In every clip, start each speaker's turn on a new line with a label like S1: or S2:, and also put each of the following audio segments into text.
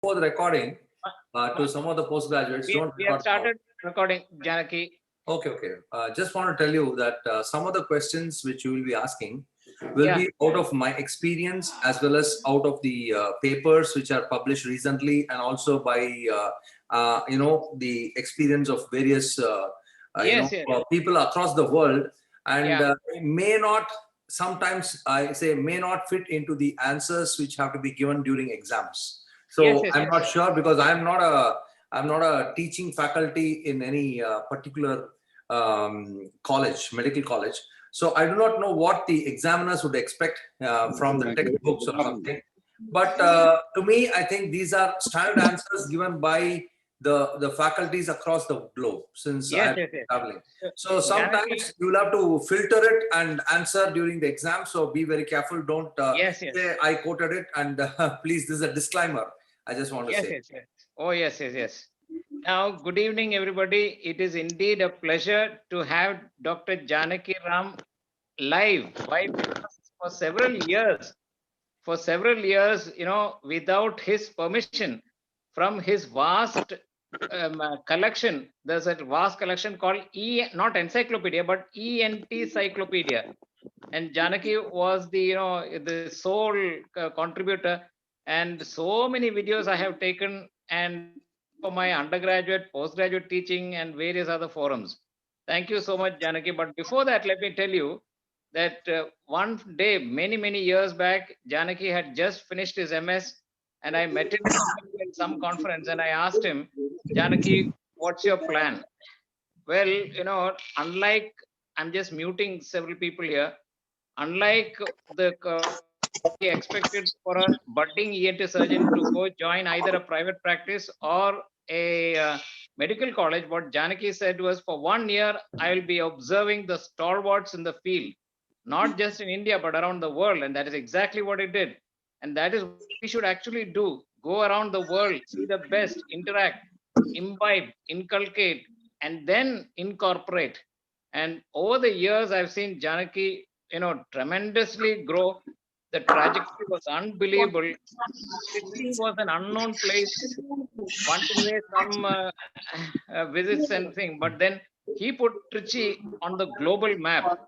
S1: For the recording to some of the postgraduates,
S2: We have started recording, Janaki.
S1: Okay. Just want to tell you that some of the questions which you will be asking will be out of my experience as well as out of the papers which are published recently, and also by the experience of various people across the world, and may not, sometimes I say, may not fit into the answers which have to be given during exams. So I'm not sure, because I'm not a teaching faculty in any particular college, medical college. So I do not know what the examiners would expect from the textbooks or something. But to me, I think these are standard answers given by the faculties across the globe, since I'm traveling. So sometimes you'll have to filter it and answer during the exam. So be very careful. Don't say I quoted it, and please, this is a disclaimer. I just want to say.
S2: Oh, yes. Now, good evening, everybody. It is indeed a pleasure to have Dr. Janakiram live for several years. For several years, without his permission, from his vast collection. There's a vast collection called not encyclopedia, but ENT Cyclopedia. And Janaki was the sole contributor. And so many videos I have taken, and for my undergraduate, postgraduate teaching, and various other forums. Thank you so much, Janaki. But before that, let me tell you that one day, many years back, Janaki had just finished his MS, and I met him in some conference, and I asked him, Janaki, what's your plan? Well, unlike, I'm just muting several people here, unlike the expected for a budding ENT surgeon to go join either a private practice or a medical college, what Janaki said was, for 1 year, I will be observing the stalwarts in the field, not just in India, but around the world. And that is exactly what he did. And that is what we should actually do. Go around the world, see the best, interact, imbibe, inculcate, and then incorporate. And over the years, I've seen Janaki, tremendously grow. The trajectory was unbelievable. Trichy was an unknown place. One way some visits and thing, but then he put Trichy on the global map.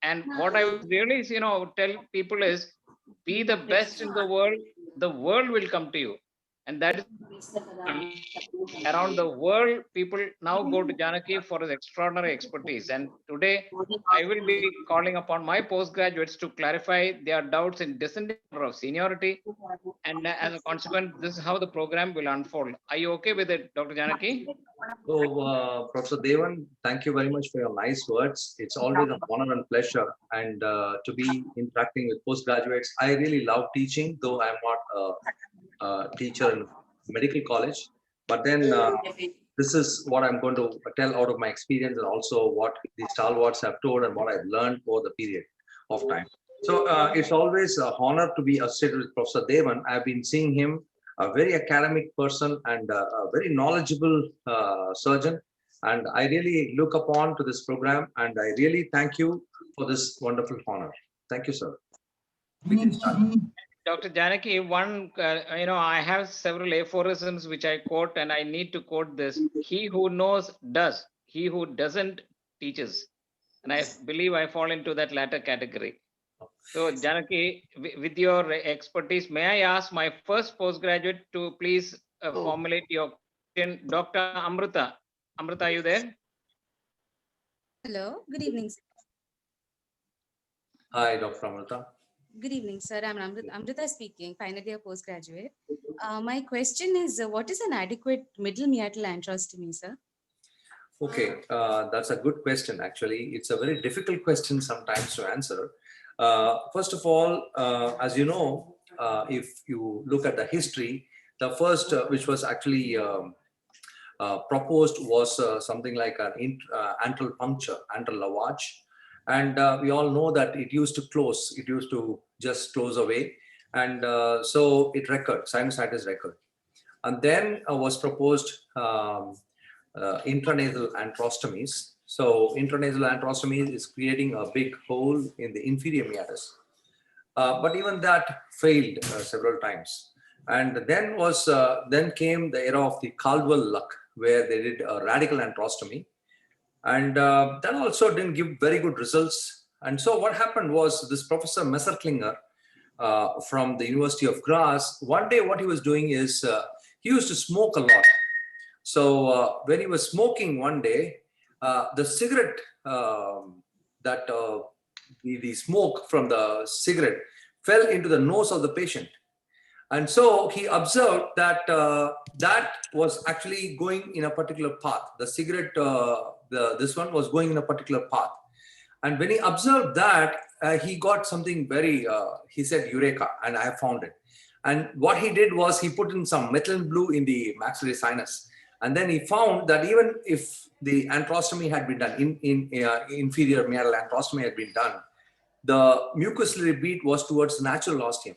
S2: And what I would really, tell people is, be the best in the world will come to you. And that is around the world, people now go to Janaki for his extraordinary expertise. And today, I will be calling upon my postgraduates to clarify their doubts in descending order of seniority. And as a consequence, this is how the program will unfold. Are you okay with it, Dr. Janaki?
S1: So, Professor Devan, thank you very much for your nice words. It's always an honor and pleasure, and to be interacting with postgraduates. I really love teaching, though I'm not a teacher in medical college. But then this is what I'm going to tell out of my experience, and also what the stalwarts have told and what I've learned over the period of time. So it's always an honor to be associated with Professor Devan. I've been seeing him, a very academic person and a very knowledgeable surgeon. And I really look upon to this program, and I really thank you for this wonderful honor. Thank you, sir. We can start.
S2: Dr. Janaki, I have several aphorisms which I quote, and I need to quote this. He who knows does, he who doesn't teaches. And I believe I fall into that latter category. So Janaki, with your expertise, may I ask my first postgraduate to please formulate your question? Dr. Amrita. Amrita, are you there?
S3: Hello, good evening, sir.
S1: Hi, Dr. Amrita.
S3: Good evening, sir. I'm Amrita speaking, final year postgraduate. My question is, what is an adequate middle meatal antrostomy, sir?
S1: Okay, that's a good question, actually. It's a very difficult question sometimes to answer. First of all, as you know, if you look at the history, the first which was actually proposed was something like an antral puncture, antral lavage. And we all know that it used to close, it used to just close away. And so it recurred, sinusitis recurred. And then was proposed intranasal antrostomies. So intranasal antrostomy is creating a big hole in the inferior meatus. But even that failed several times. And then came the era of the Caldwell luck, where they did a radical antrostomy. And that also didn't give very good results. And so what happened was this Professor Messerklinger from the University of Graz, one day what he was doing is he used to smoke a lot. So when he was smoking one day, the cigarette, the smoke from the cigarette fell into the nose of the patient. And so he observed that that was actually going in a particular path. The cigarette, this one was going in a particular path. And when he observed that, he got something very, he said, Eureka, and I have found it. And what he did was he put in some methylene blue in the maxillary sinus. And then he found that even if the antrostomy had been done, inferior meatal antrostomy had been done, the mucociliary bead was towards natural osteum.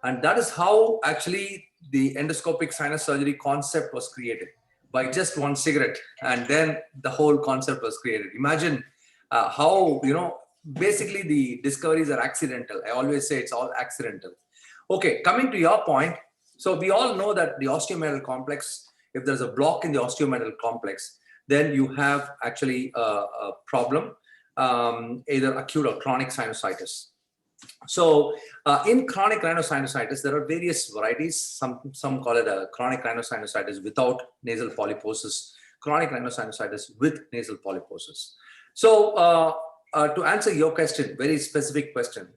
S1: And that is how actually the endoscopic sinus surgery concept was created, by just one cigarette. And then the whole concept was created. Imagine how, basically the discoveries are accidental. I always say it's all accidental. Okay, coming to your point. So we all know that the osteometal complex, if there's a block in the osteometal complex, then you have actually a problem, either acute or chronic sinusitis. So in chronic rhinosinusitis, there are various varieties. Some call it a chronic rhinosinusitis without nasal polyposis, chronic rhinosinusitis with nasal polyposis. So to answer your question, very specific question,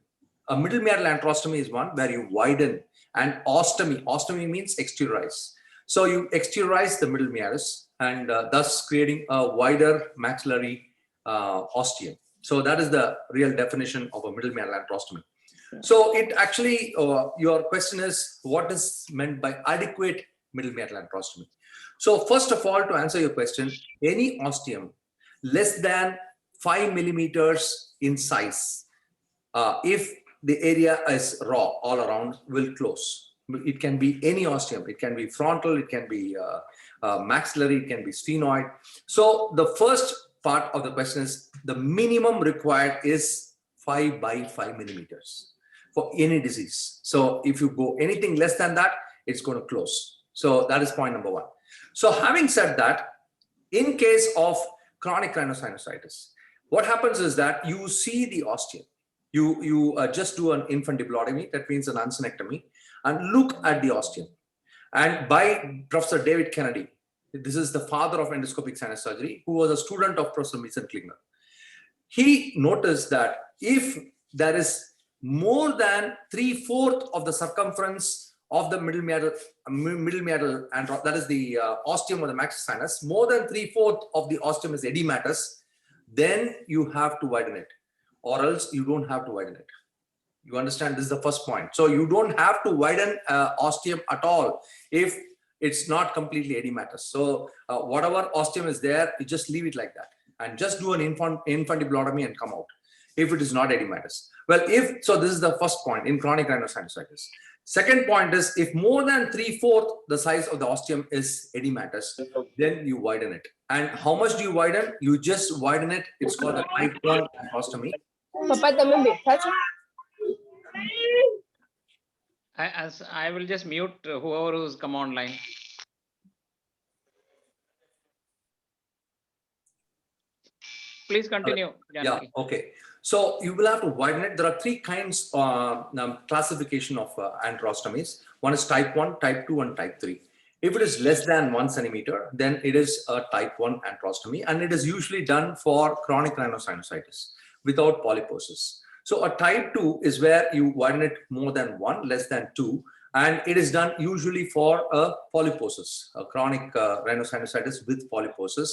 S1: a middle meatal antrostomy is one where you widen, and ostomy means exteriorize. So you exteriorize the middle meatus, and thus creating a wider maxillary osteum. So that is the real definition of a middle meatal antrostomy. So it actually, your question is, what is meant by adequate middle meatal antrostomy? So first of all, to answer your question, any osteum less than 5 millimeters in size, if the area is raw all around, will close. It can be any osteum. It can be frontal, it can be maxillary, it can be sphenoid. So the first part of the question is, the minimum required is 5 by 5 millimeters for any disease. So if you go anything less than that, it's going to close. So that is point number one. So having said that, in case of chronic rhinosinusitis, what happens is that you see the osteum. You just do an infundibulotomy, that means an uncinectomy, and look at the osteum. And by Professor David Kennedy, this is the father of endoscopic sinus surgery, who was a student of Professor Messerklinger. He noticed that if there is more than 3/4 of the circumference of the middle meatal, and that is the osteum or the maxillary sinus, more than 3/4 of the osteum is edematous, then you have to widen it, or else you don't have to widen it. You understand? This is the first point. So you don't have to widen osteum at all if it's not completely edematous. So whatever osteum is there, you just leave it like that and just do an infundibulotomy and come out if it is not edematous. Well, so this is the first point in chronic rhinosinusitis. Second point is, if more than 3/4 the size of the osteum is edematous, then you widen it. And how much do you widen? You just widen it. It's called a type 1 antrostomy.
S2: I will just mute whoever who's come online. Please continue.
S1: Yeah, okay. So you will have to widen it. There are three kinds classification of antrostomies. One is type 1, type 2, and type 3. If it is less than 1 centimeter, then it is a type 1 antrostomy, and it is usually done for chronic rhinosinusitis without polyposis. So a type 2 is where you widen it more than 1, less than 2, and it is done usually for a polyposis, a chronic rhinosinusitis with polyposis.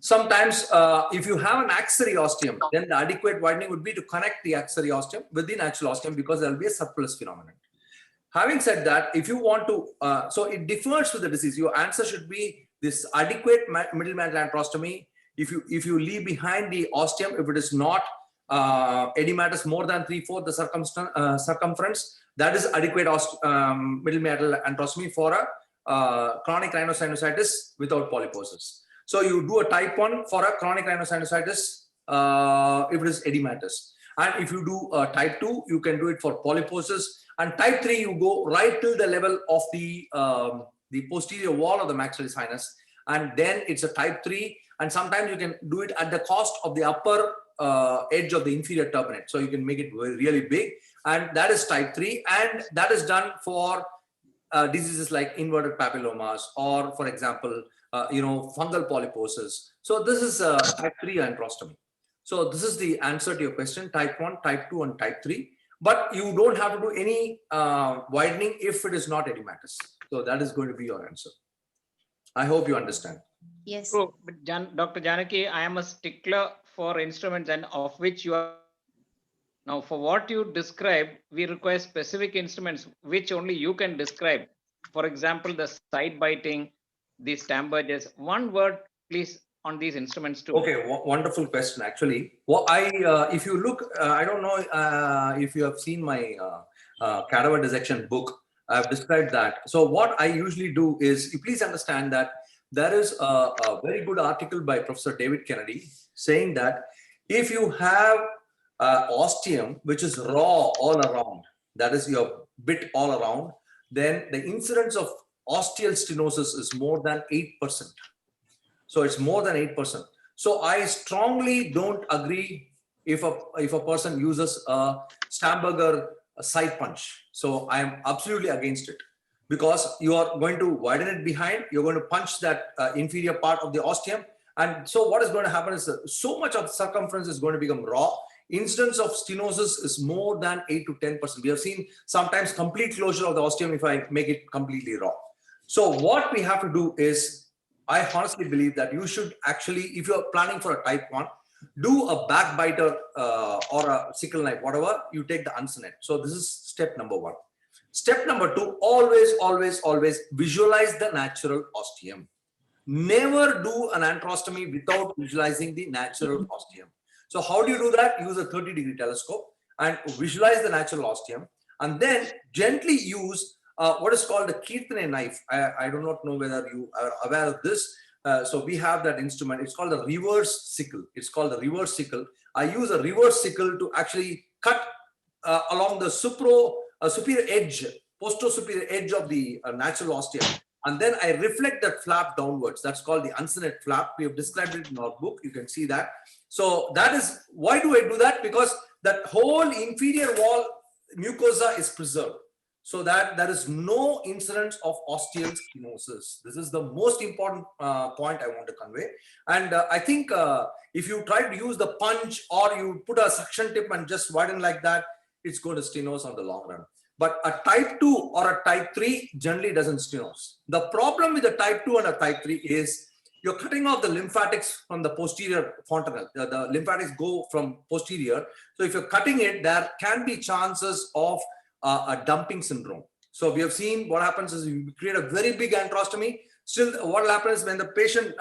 S1: Sometimes if you have an axillary osteum, then the adequate widening would be to connect the axillary osteum with the natural osteum, because there will be a surplus phenomenon. Having said that, if you want to, so it differs with the disease. Your answer should be this adequate middle meatal antrostomy. If you leave behind the osteum, if it is not edematous more than 3/4 the circumference, that is adequate middle meatal antrostomy for a chronic rhinosinusitis without polyposis. So you do a type 1 for a chronic rhinosinusitis if it is edematous. And if you do type 2, you can do it for polyposis. And type 3, you go right till the level of the posterior wall of the maxillary sinus. And then it's a type 3. And sometimes you can do it at the cost of the upper edge of the inferior turbinate. So you can make it really big. And that is type 3. And that is done for diseases like inverted papillomas or, for example, fungal polyposis. So this is type 3 antrostomy. So this is the answer to your question, type 1, type 2, and type 3. But you don't have to do any widening if it is not edematous. So that is going to be your answer. I hope you understand.
S3: Yes.
S2: So, Dr. Janaki, I am a stickler for instruments and of which you are. Now, for what you described, we require specific instruments which only you can describe. For example, the side biting, the Stamberges. One word, please, on these instruments too.
S1: Okay, wonderful question. Actually, if you look, I don't know if you have seen my cadaver dissection book. I've described that. So what I usually do is, you please understand that there is a very good article by Professor David Kennedy saying that if you have osteum, which is raw all around, that is your bit all around, then the incidence of osteal stenosis is more than 8%. So it's more than 8%. So I strongly don't agree if a person uses a Stamberger side punch. So I am absolutely against it, because you are going to widen it behind, you're going to punch that inferior part of the osteum. And so what is going to happen is that so much of the circumference is going to become raw. Incidence of stenosis is more than 8 to 10%. We have seen sometimes complete closure of the osteum if I make it completely raw. So what we have to do is, I honestly believe that you should actually, if you're planning for a type 1, do a backbiter or a sickle knife, whatever, you take the uncinate. So this is step number 1. Step number 2, always visualize the natural osteum. Never do an antrostomy without visualizing the natural osteum. So how do you do that? Use a 30-degree telescope and visualize the natural osteum, and then gently use what is called a Kirtane knife. I do not know whether you are aware of this. So we have that instrument. It's called a reverse sickle. I use a reverse sickle to actually cut along the superior edge, posto-superior edge of the natural osteum. And then I reflect that flap downwards. That's called the uncinate flap. We have described it in our book. You can see that. So that is, why do I do that? Because that whole inferior wall mucosa is preserved, so that there is no incidence of osteal stenosis. This is the most important point I want to convey. And I think if you try to use the punch or you put a suction tip and just widen like that, it's going to stenose on the long run. But a type 2 or a type 3 generally doesn't stenose. The problem with a type 2 and a type 3 is you're cutting off the lymphatics from the posterior fontanelle. The lymphatics go from posterior. So if you're cutting it, there can be chances of a dumping syndrome. So we have seen what happens is you create a very big antrostomy. Still, what will happen is when the patient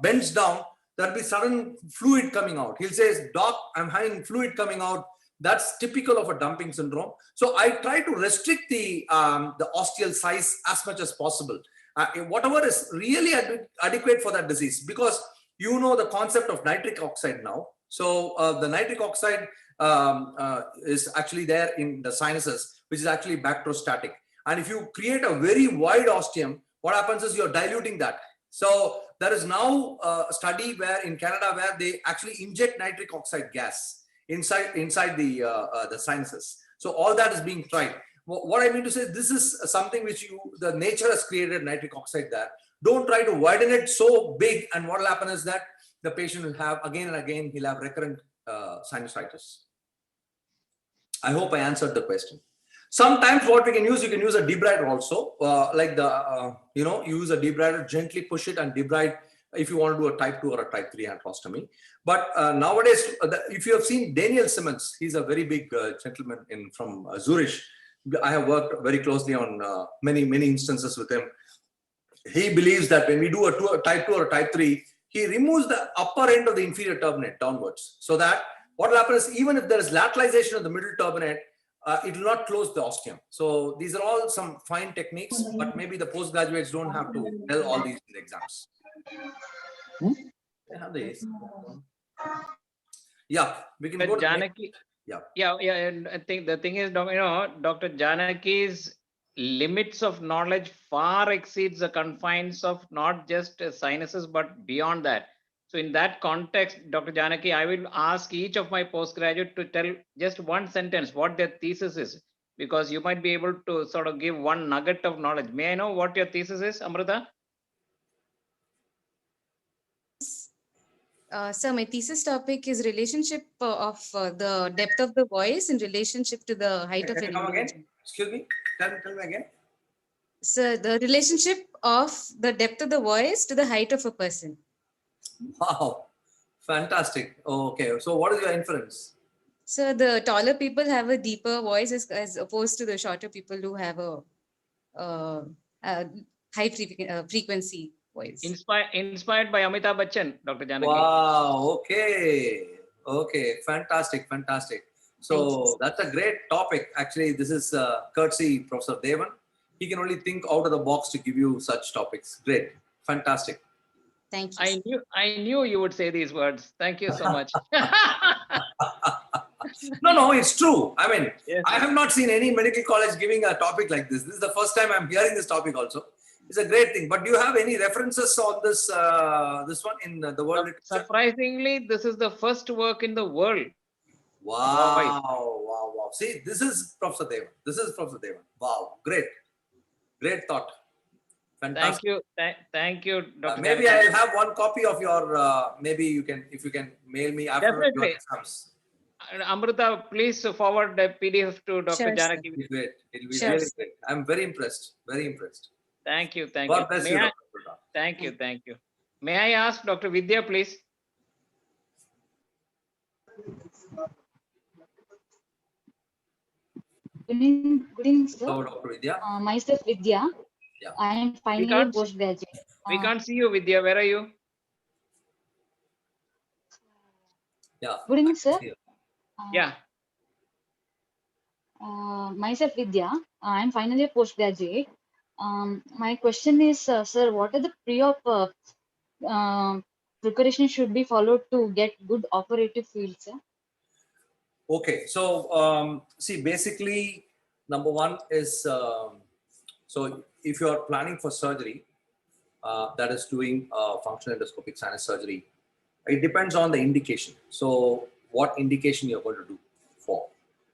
S1: bends down, there'll be sudden fluid coming out. He'll say, "Doc, I'm having fluid coming out." That's typical of a dumping syndrome. So I try to restrict the osteal size as much as possible. Whatever is really adequate for that disease, because you know the concept of nitric oxide now. So the nitric oxide is actually there in the sinuses, which is actually bacterostatic. And if you create a very wide osteum, what happens is you're diluting that. So there is now a study where in Canada where they actually inject nitric oxide gas inside the sinuses. So all that is being tried. What I mean to say, this is something which the nature has created nitric oxide there. Don't try to widen it so big, and what will happen is that the patient will have again and again, he'll have recurrent sinusitis. I hope I answered the question. Sometimes what we can use, you can use a debrider also, like you use a debrider, gently push it and debride if you want to do a type 2 or a type 3 antrostomy. But nowadays, if you have seen Daniel Simmons, he's a very big gentleman from Zurich. I have worked very closely on many instances with him. He believes that when we do a type 2 or a type 3, he removes the upper end of the inferior turbinate downwards, so that what will happen is even if there is lateralization of the middle turbinate, it will not close the osteum. So these are all some fine techniques, but maybe the postgraduates don't have to tell all these in the exams. They have these. Yeah, we can go to
S2: Janaki. Yeah. And I think the thing is, Dr. Janaki's limits of knowledge far exceeds the confines of not just sinuses, but beyond that. So in that context, Dr. Janaki, I will ask each of my postgraduate to tell just one sentence what their thesis is, because you might be able to sort of give one nugget of knowledge. May I know what your thesis is, Amrita?
S3: So my thesis topic is relationship of the depth of the voice in relationship to the height of an individual.
S1: Again? Excuse me, tell me again.
S3: So the relationship of the depth of the voice to the height of a person.
S1: Wow, fantastic. Okay, so what is your inference?
S3: So the taller people have a deeper voice as opposed to the shorter people who have a high frequency voice.
S2: Inspired by Amitabh Bachchan, Dr. Janaki.
S1: Wow, okay, fantastic. So that's a great topic. Actually, this is courtesy Professor Devan. He can only think out of the box to give you such topics. Great, fantastic.
S3: Thank you.
S2: I knew you would say these words. Thank you so much.
S1: No, it's true. I mean,
S2: yes.
S1: I have not seen any medical college giving a topic like this. This is the first time I'm hearing this topic also. It's a great thing. But do you have any references on this this one in the world literature?
S2: Surprisingly, this is the first work in the world.
S1: Wow. See, this is Professor Devan. Wow, great thought. Fantastic.
S2: Thank you, Dr.
S1: Maybe I'll have one copy of your, maybe if you can mail me after your exams.
S2: Amrita, please forward the PDF to Dr.
S3: Sure,
S2: Janaki.
S1: It'll be great. Really great. I'm very impressed.
S2: Thank you.
S1: God bless you, Dr.
S2: Thank you. May I ask Dr. Vidya, please?
S4: Good evening, sir.
S1: Hello, Dr. Vidya.
S4: Myself, Vidya.
S1: Yeah.
S4: I am finally postgraduate.
S2: We can't see you, Vidya. Where are you?
S1: Yeah.
S4: Good evening, sir.
S2: Yeah.
S4: Myself, Vidya. I am finally a postgraduate. My question is, sir, what are the pre-op preparation should be followed to get good operative field, sir?
S1: Okay, so see, basically, number one is so if you are planning for surgery, that is doing functional endoscopic sinus surgery, it depends on the indication. So what indication you're going to do for.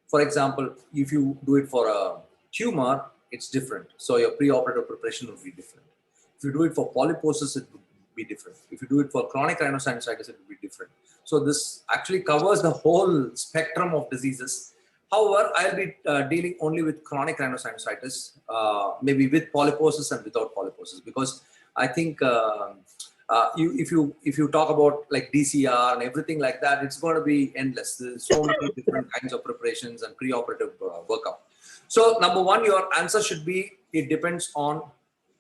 S1: For example, if you do it for a tumor, it's different. So your pre-operative preparation will be different. If you do it for polyposis, it would be different. If you do it for chronic rhinosinusitis, it will be different. So this actually covers the whole spectrum of diseases. However, I'll be dealing only with chronic rhinosinusitis, maybe with polyposis and without polyposis, because I think if you talk about like DCR and everything like that, it's going to be endless. There's so many different kinds of preparations and pre-operative workup. So number one, your answer should be, it depends on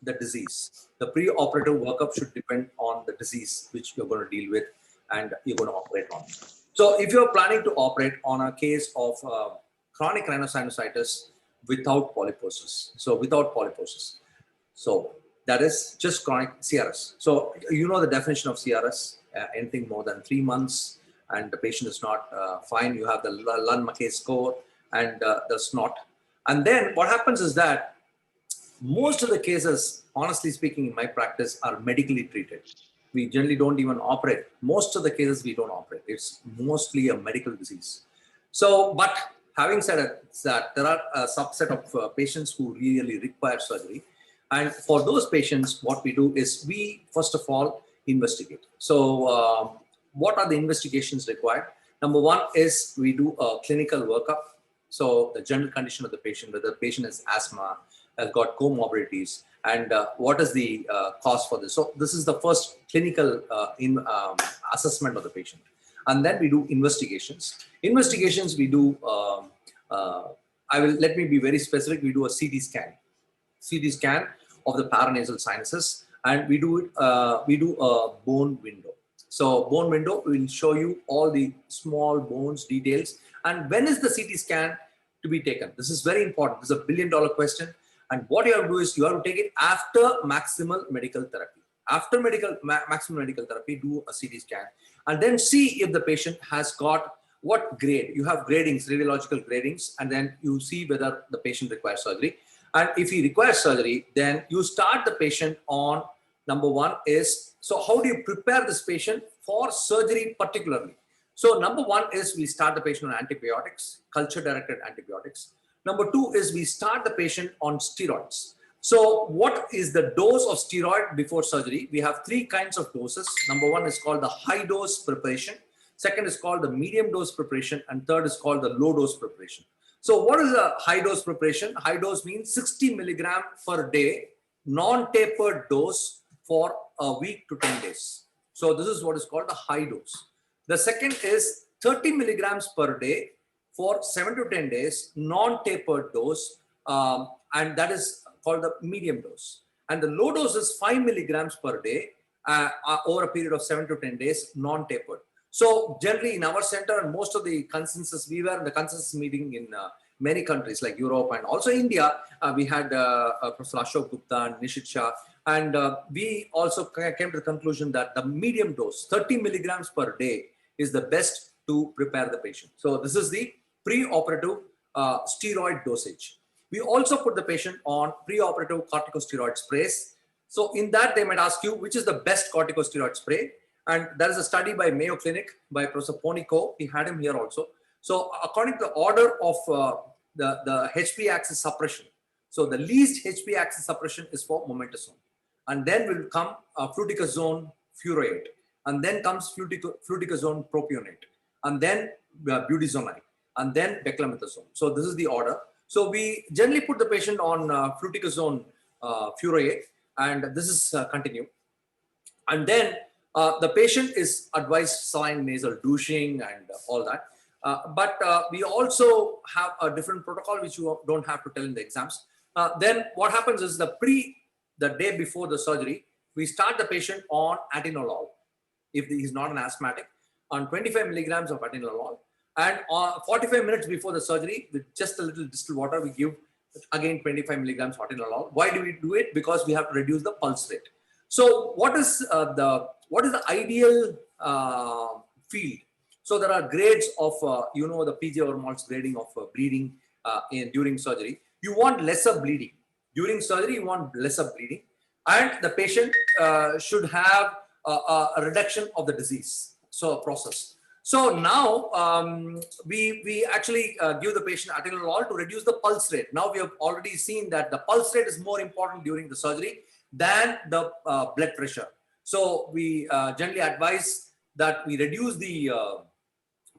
S1: the disease. The pre-operative workup should depend on the disease which you're going to deal with and you're going to operate on. So if you're planning to operate on a case of chronic rhinosinusitis without polyposis, so that is just chronic CRS. So you know the definition of CRS, anything more than 3 months and the patient is not fine, you have the Lund-Mackay score and the snot. And then what happens is that most of the cases, honestly speaking, in my practice are medically treated. We generally don't even operate. Most of the cases we don't operate. It's mostly a medical disease. So, but having said that, there are a subset of patients who really require surgery. And for those patients, what we do is we, first of all, investigate. So what are the investigations required? Number one is we do a clinical workup. So the general condition of the patient, whether the patient has asthma, has got comorbidities, and what is the cause for this. So this is the first clinical assessment of the patient. And then we do investigations. Investigations we do, let me be very specific, we do a CT scan of the paranasal sinuses, and we do a bone window. So bone window will show you all the small bones details. And when is the CT scan to be taken? This is very important. This is a billion-dollar question. And what you have to do is you have to take it after maximal medical therapy. After maximal medical therapy, do a CT scan and then see if the patient has got what grade. You have gradings, radiological gradings, and then you see whether the patient requires surgery. And if he requires surgery, then you start the patient on, number one is, so how do you prepare this patient for surgery particularly? So number one is we start the patient on antibiotics, culture-directed antibiotics. Number two is we start the patient on steroids. So what is the dose of steroid before surgery? We have three kinds of doses. Number one is called the high dose preparation. Second is called the medium dose preparation. And third is called the low dose preparation. So what is a high dose preparation? High dose means 60 milligram per day, non-tapered dose for a week to 10 days. So this is what is called the high dose. The second is 30 milligrams per day for 7 to 10 days, non-tapered dose, and that is called the medium dose. And the low dose is 5 milligrams per day over a period of 7 to 10 days, non-tapered. So generally in our center and most of the consensus, we were in the consensus meeting in many countries like Europe and also India. We had Professor Ashok Gupta and Nishit Shah. And we also came to the conclusion that the medium dose, 30 milligrams per day, is the best to prepare the patient. So this is the pre-operative steroid dosage. We also put the patient on pre-operative corticosteroid sprays. So in that, they might ask you, which is the best corticosteroid spray? And there is a study by Mayo Clinic by Professor Ponico. We had him here also. So according to the order of the HP axis suppression, so the least HP axis suppression is for mometasone. And then will come fluticasone furoate. And then comes fluticasone propionate. And then budesonide. And then beclomethasone. So this is the order. So we generally put the patient on fluticasone furoate. And this is continue. And then the patient is advised saline nasal douching and all that. But we also have a different protocol which you don't have to tell in the exams. Then what happens is the day before the surgery, we start the patient on atenolol if he's not an asthmatic, on 25 milligrams of atenolol. And 45 minutes before the surgery, with just a little distilled water, we give again 25 milligrams of atenolol. Why do we do it? Because we have to reduce the pulse rate. So what is the ideal field? So there are grades of, the PJ Overmall's grading of bleeding during surgery. You want lesser bleeding. During surgery, you want lesser bleeding. And the patient should have a reduction of the disease, so a process. So now we actually give the patient atenolol to reduce the pulse rate. Now we have already seen that the pulse rate is more important during the surgery than the blood pressure. So we generally advise that we reduce the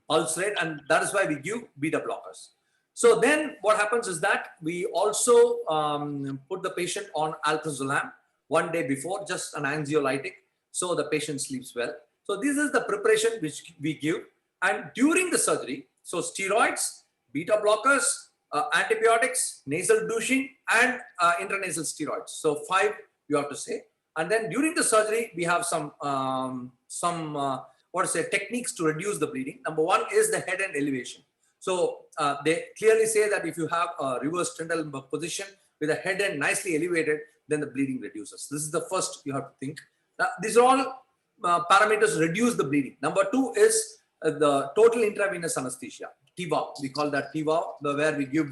S1: pulse rate, and that is why we give beta blockers. So then what happens is that we also put the patient on alprazolam one day before, just an anxiolytic, so the patient sleeps well. So this is the preparation which we give. And during the surgery, so steroids, beta blockers, antibiotics, nasal douching, and intranasal steroids. So 5 you have to say. And then during the surgery, we have some techniques to reduce the bleeding. Number one is the head end elevation. So they clearly say that if you have a reverse sternal position with the head end nicely elevated, then the bleeding reduces. This is the first you have to think. These are all parameters reduce the bleeding. Number two is the total intravenous anesthesia, TIVA. We call that TIVA, where we give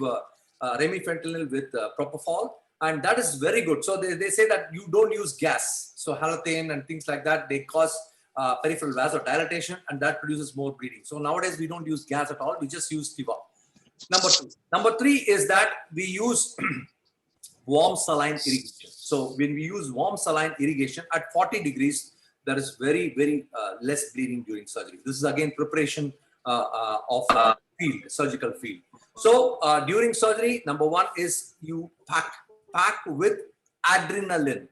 S1: remifentanil with propofol, and that is very good. So they say that you don't use gas. So halothane and things like that, they cause peripheral vasodilatation, and that produces more bleeding. So nowadays we don't use gas at all. We just use TIVA. Number two. Number three is that we use warm saline irrigation. So when we use warm saline irrigation at 40 degrees, there is very, very less bleeding during surgery. This is again preparation of field, surgical field. So during surgery, number one is you pack with adrenaline.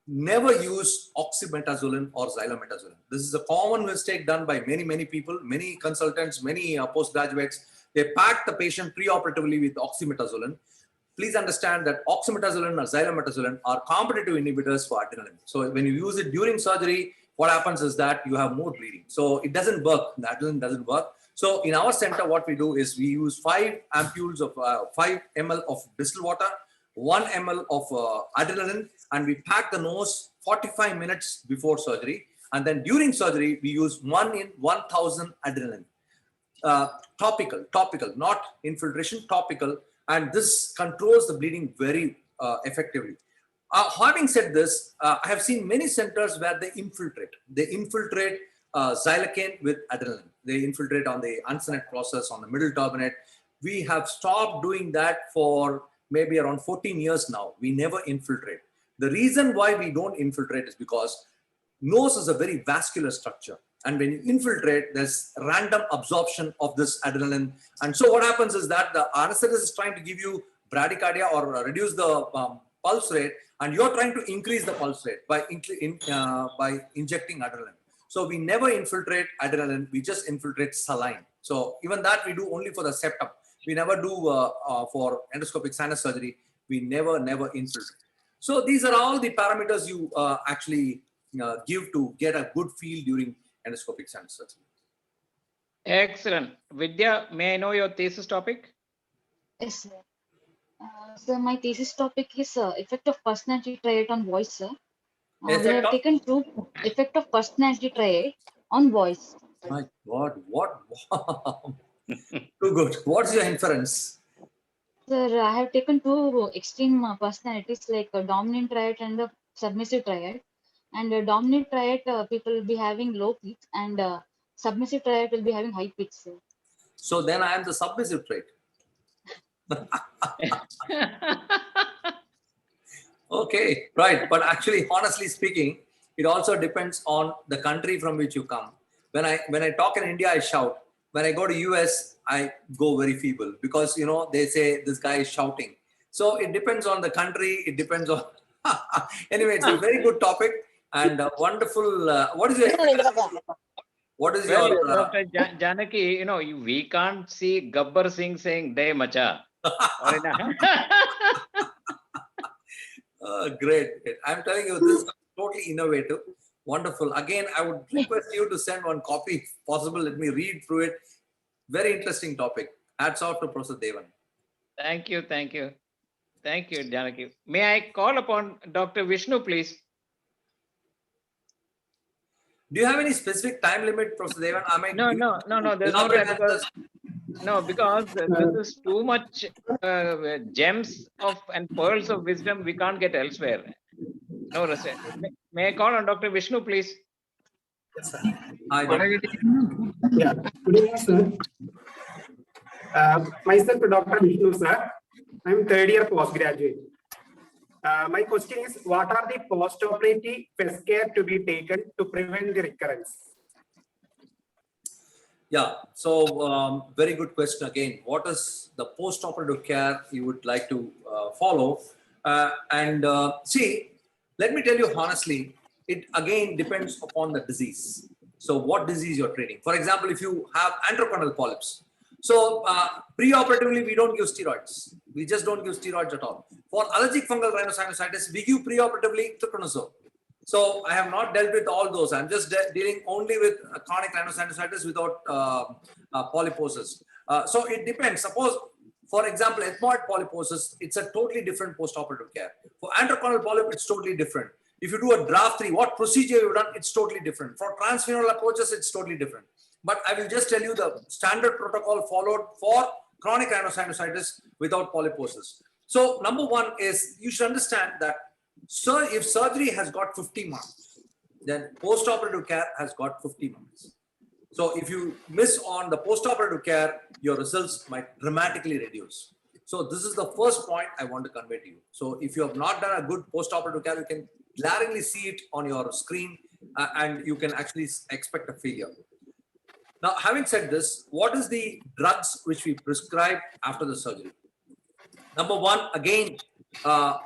S1: Never use oxymetazoline or xylometazoline. This is a common mistake done by many people, many consultants, many postgraduates. They pack the patient preoperatively with oxymetazoline. Please understand that oxymetazoline or xylometazoline are competitive inhibitors for adrenaline. So when you use it during surgery, what happens is that you have more bleeding. So it doesn't work. The adrenaline doesn't work. So in our center, what we do is we use 5 ampules of 5 ml of distilled water, 1 ml of adrenaline, and we pack the nose 45 minutes before surgery. And then during surgery, we use 1 in 1,000 adrenaline. topical, not infiltration, topical, and this controls the bleeding very effectively. Having said this, I have seen many centers where they infiltrate. They infiltrate xylocaine with adrenaline. They infiltrate on the uncinate process, on the middle turbinate. We have stopped doing that for maybe around 14 years now. We never infiltrate. The reason why we don't infiltrate is because nose is a very vascular structure. And when you infiltrate, there's random absorption of this adrenaline. And so what happens is that the anesthetist is trying to give you bradycardia or reduce the pulse rate, and you're trying to increase the pulse rate by injecting adrenaline. So we never infiltrate adrenaline, we just infiltrate saline. So even that we do only for the septum. We never do for endoscopic sinus surgery. We never infiltrate. So these are all the parameters you actually give to get a good feel during endoscopic sinus surgery.
S2: Excellent. Vidya, may I know your thesis topic?
S4: Yes, sir. So my thesis topic is effect of personality trait on voice, sir. We have taken two effect of personality trait on voice.
S1: My God, what? Too good. What's your inference?
S4: Sir, I have taken two extreme personalities like a dominant trait and a submissive trait. And a dominant trait, people will be having low pitch, and submissive trait will be having high pitch, sir.
S1: So then I am the submissive trait. Okay, right. But actually, honestly speaking, it also depends on the country from which you come. When I talk in India, I shout. When I go to US, I go very feeble because, you know, they say this guy is shouting. So it depends on the country. It depends on. Anyway, it's a very good topic and wonderful. What is your? What is
S2: well,
S1: your?
S2: Dr. Janaki, you know, we can't see Gabbar Singh saying "De macha."
S1: Great. I'm telling you, this is totally innovative. Wonderful. Again, I would request you to send one copy if possible. Let me read through it. Very interesting topic. Hats off to Professor Devan.
S2: Thank you. Thank you. Thank you, Janaki. May I call upon Dr. Vishnu, please?
S1: Do you have any specific time limit, Professor Devan?
S2: No. There's no time because this is too much gems of and pearls of wisdom we can't get elsewhere. No, may I call on Dr. Vishnu, please?
S1: Yes, sir. Hi,
S5: yeah, good evening, sir. Myself, Dr. Vishnu, sir. I'm third year postgraduate. My question is, what are the post-operative FESS care to be taken to prevent the recurrence?
S1: Yeah, so very good question again. What is the post-operative care you would like to follow? See, let me tell you honestly, it again depends upon the disease. So what disease you're treating. For example, if you have antroconal polyps, so pre-operatively, we don't give steroids. We just don't give steroids at all. For allergic fungal rhinosinusitis, we give pre-operatively itraconazole. So I have not dealt with all those. I'm just dealing only with chronic rhinosinusitis without polyposis. So it depends. Suppose, for example, ethmoid polyposis, it's a totally different post-operative care. For antroconal polyp, it's totally different. If you do a draft 3, what procedure you've done, it's totally different. For transphenol approaches, it's totally different. But I will just tell you the standard protocol followed for chronic rhinosinusitis without polyposis. So number one is you should understand that if surgery has got 50 marks, then post-operative care has got 50 marks. So if you miss on the post-operative care, your results might dramatically reduce. So this is the first point I want to convey to you. So if you have not done a good post-operative care, you can glaringly see it on your screen and you can actually expect a failure. Now, having said this, what is the drugs which we prescribe after the surgery? Number one, again,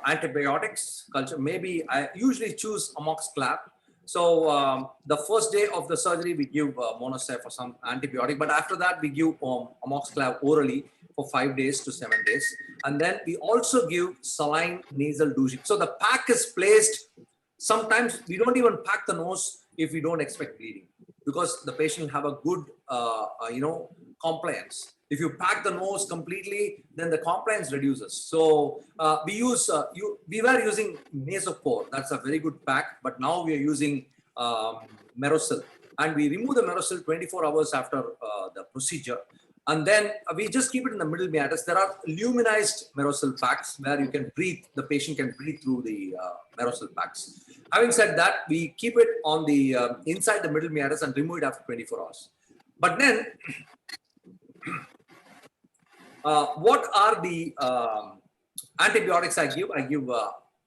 S1: antibiotics, culture. Maybe I usually choose amoxicillin. So the first day of the surgery, we give Monosef or some antibiotic, but after that, we give amoxicillin orally for 5 days to 7 days. And then we also give saline nasal douching. So the pack is placed. Sometimes we don't even pack the nose if we don't expect bleeding, because the patient will have a good, compliance. If you pack the nose completely, then the compliance reduces. So we were using Nasopore. That's a very good pack, but now we are using Merosil. and we remove the merocil 24 hours after the procedure. And then we just keep it in the middle meatus. There are luminized merocil packs where you can breathe, the patient can breathe through the merocil packs. Having said that, we keep it on the inside the middle meatus and remove it after 24 hours. But then, what are the antibiotics I give? I give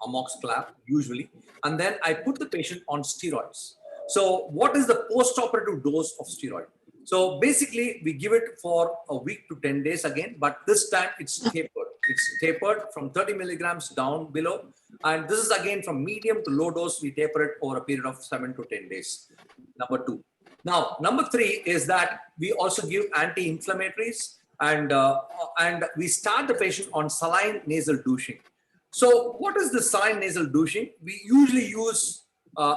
S1: amoxicillin usually, and then I put the patient on steroids. So what is the post-operative dose of steroid? So basically, we give it for a week to 10 days again, but this time it's tapered. It's tapered from 30 milligrams down below. And this is again from medium to low dose, we taper it over a period of 7 to 10 days. Number 2. Now, number 3 is that we also give anti-inflammatories, and we start the patient on saline nasal douching. So what is the saline nasal douching? We usually use,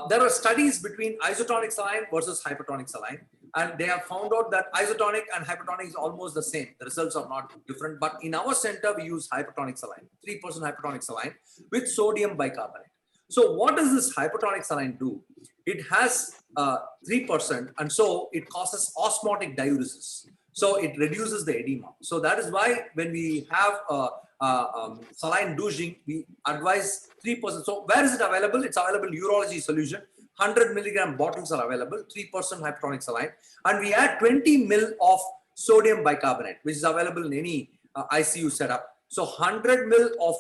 S1: there are studies between isotonic saline versus hypertonic saline. And they have found out that isotonic and hypertonic is almost the same. The results are not different. But in our center, we use hypertonic saline, 3% hypertonic saline with sodium bicarbonate. So what does this hypertonic saline do? It has 3%, and so it causes osmotic diuresis. So it reduces the edema. So that is why when we have saline douching, we advise 3%. So where is it available? It's available urology solution. 100 milligram bottles are available, 3% hypertonic saline, and we add 20 ml of sodium bicarbonate, which is available in any ICU setup. So 100 ml of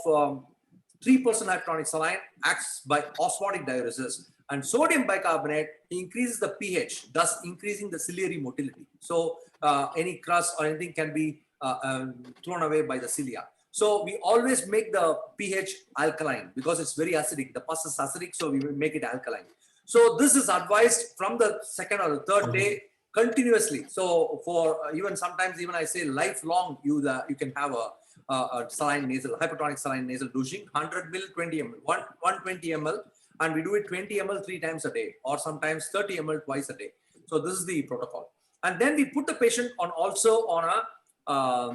S1: 3% hypertonic saline acts by osmotic diuresis, and sodium bicarbonate increases the pH, thus increasing the ciliary motility. So any crust or anything can be thrown away by the cilia. So we always make the pH alkaline because it's very acidic. The pus is acidic, so we will make it alkaline. So this is advised from the 2nd or the 3rd day continuously. So for even sometimes even I say lifelong, you can have a saline nasal, hypertonic saline nasal douching, 100 ml, 20 ml, 120 ml, and we do it 20 ml 3 times a day, or sometimes 30 ml twice a day. So this is the protocol. And then we put the patient on also on a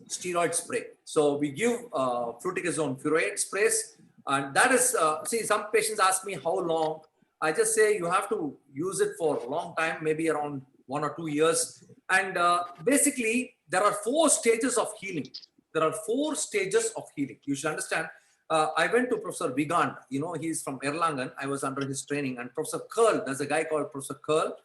S1: steroid spray. So we give fluticasone furoate sprays, and that is, see, some patients ask me how long. I just say you have to use it for a long time, maybe around 1 or 2 years. And basically, there are 4 stages of healing. There are 4 stages of healing. You should understand. I went to Professor Vigand. You know, he's from Erlangen. I was under his training. And Professor Curl, there's a guy called Professor Curl.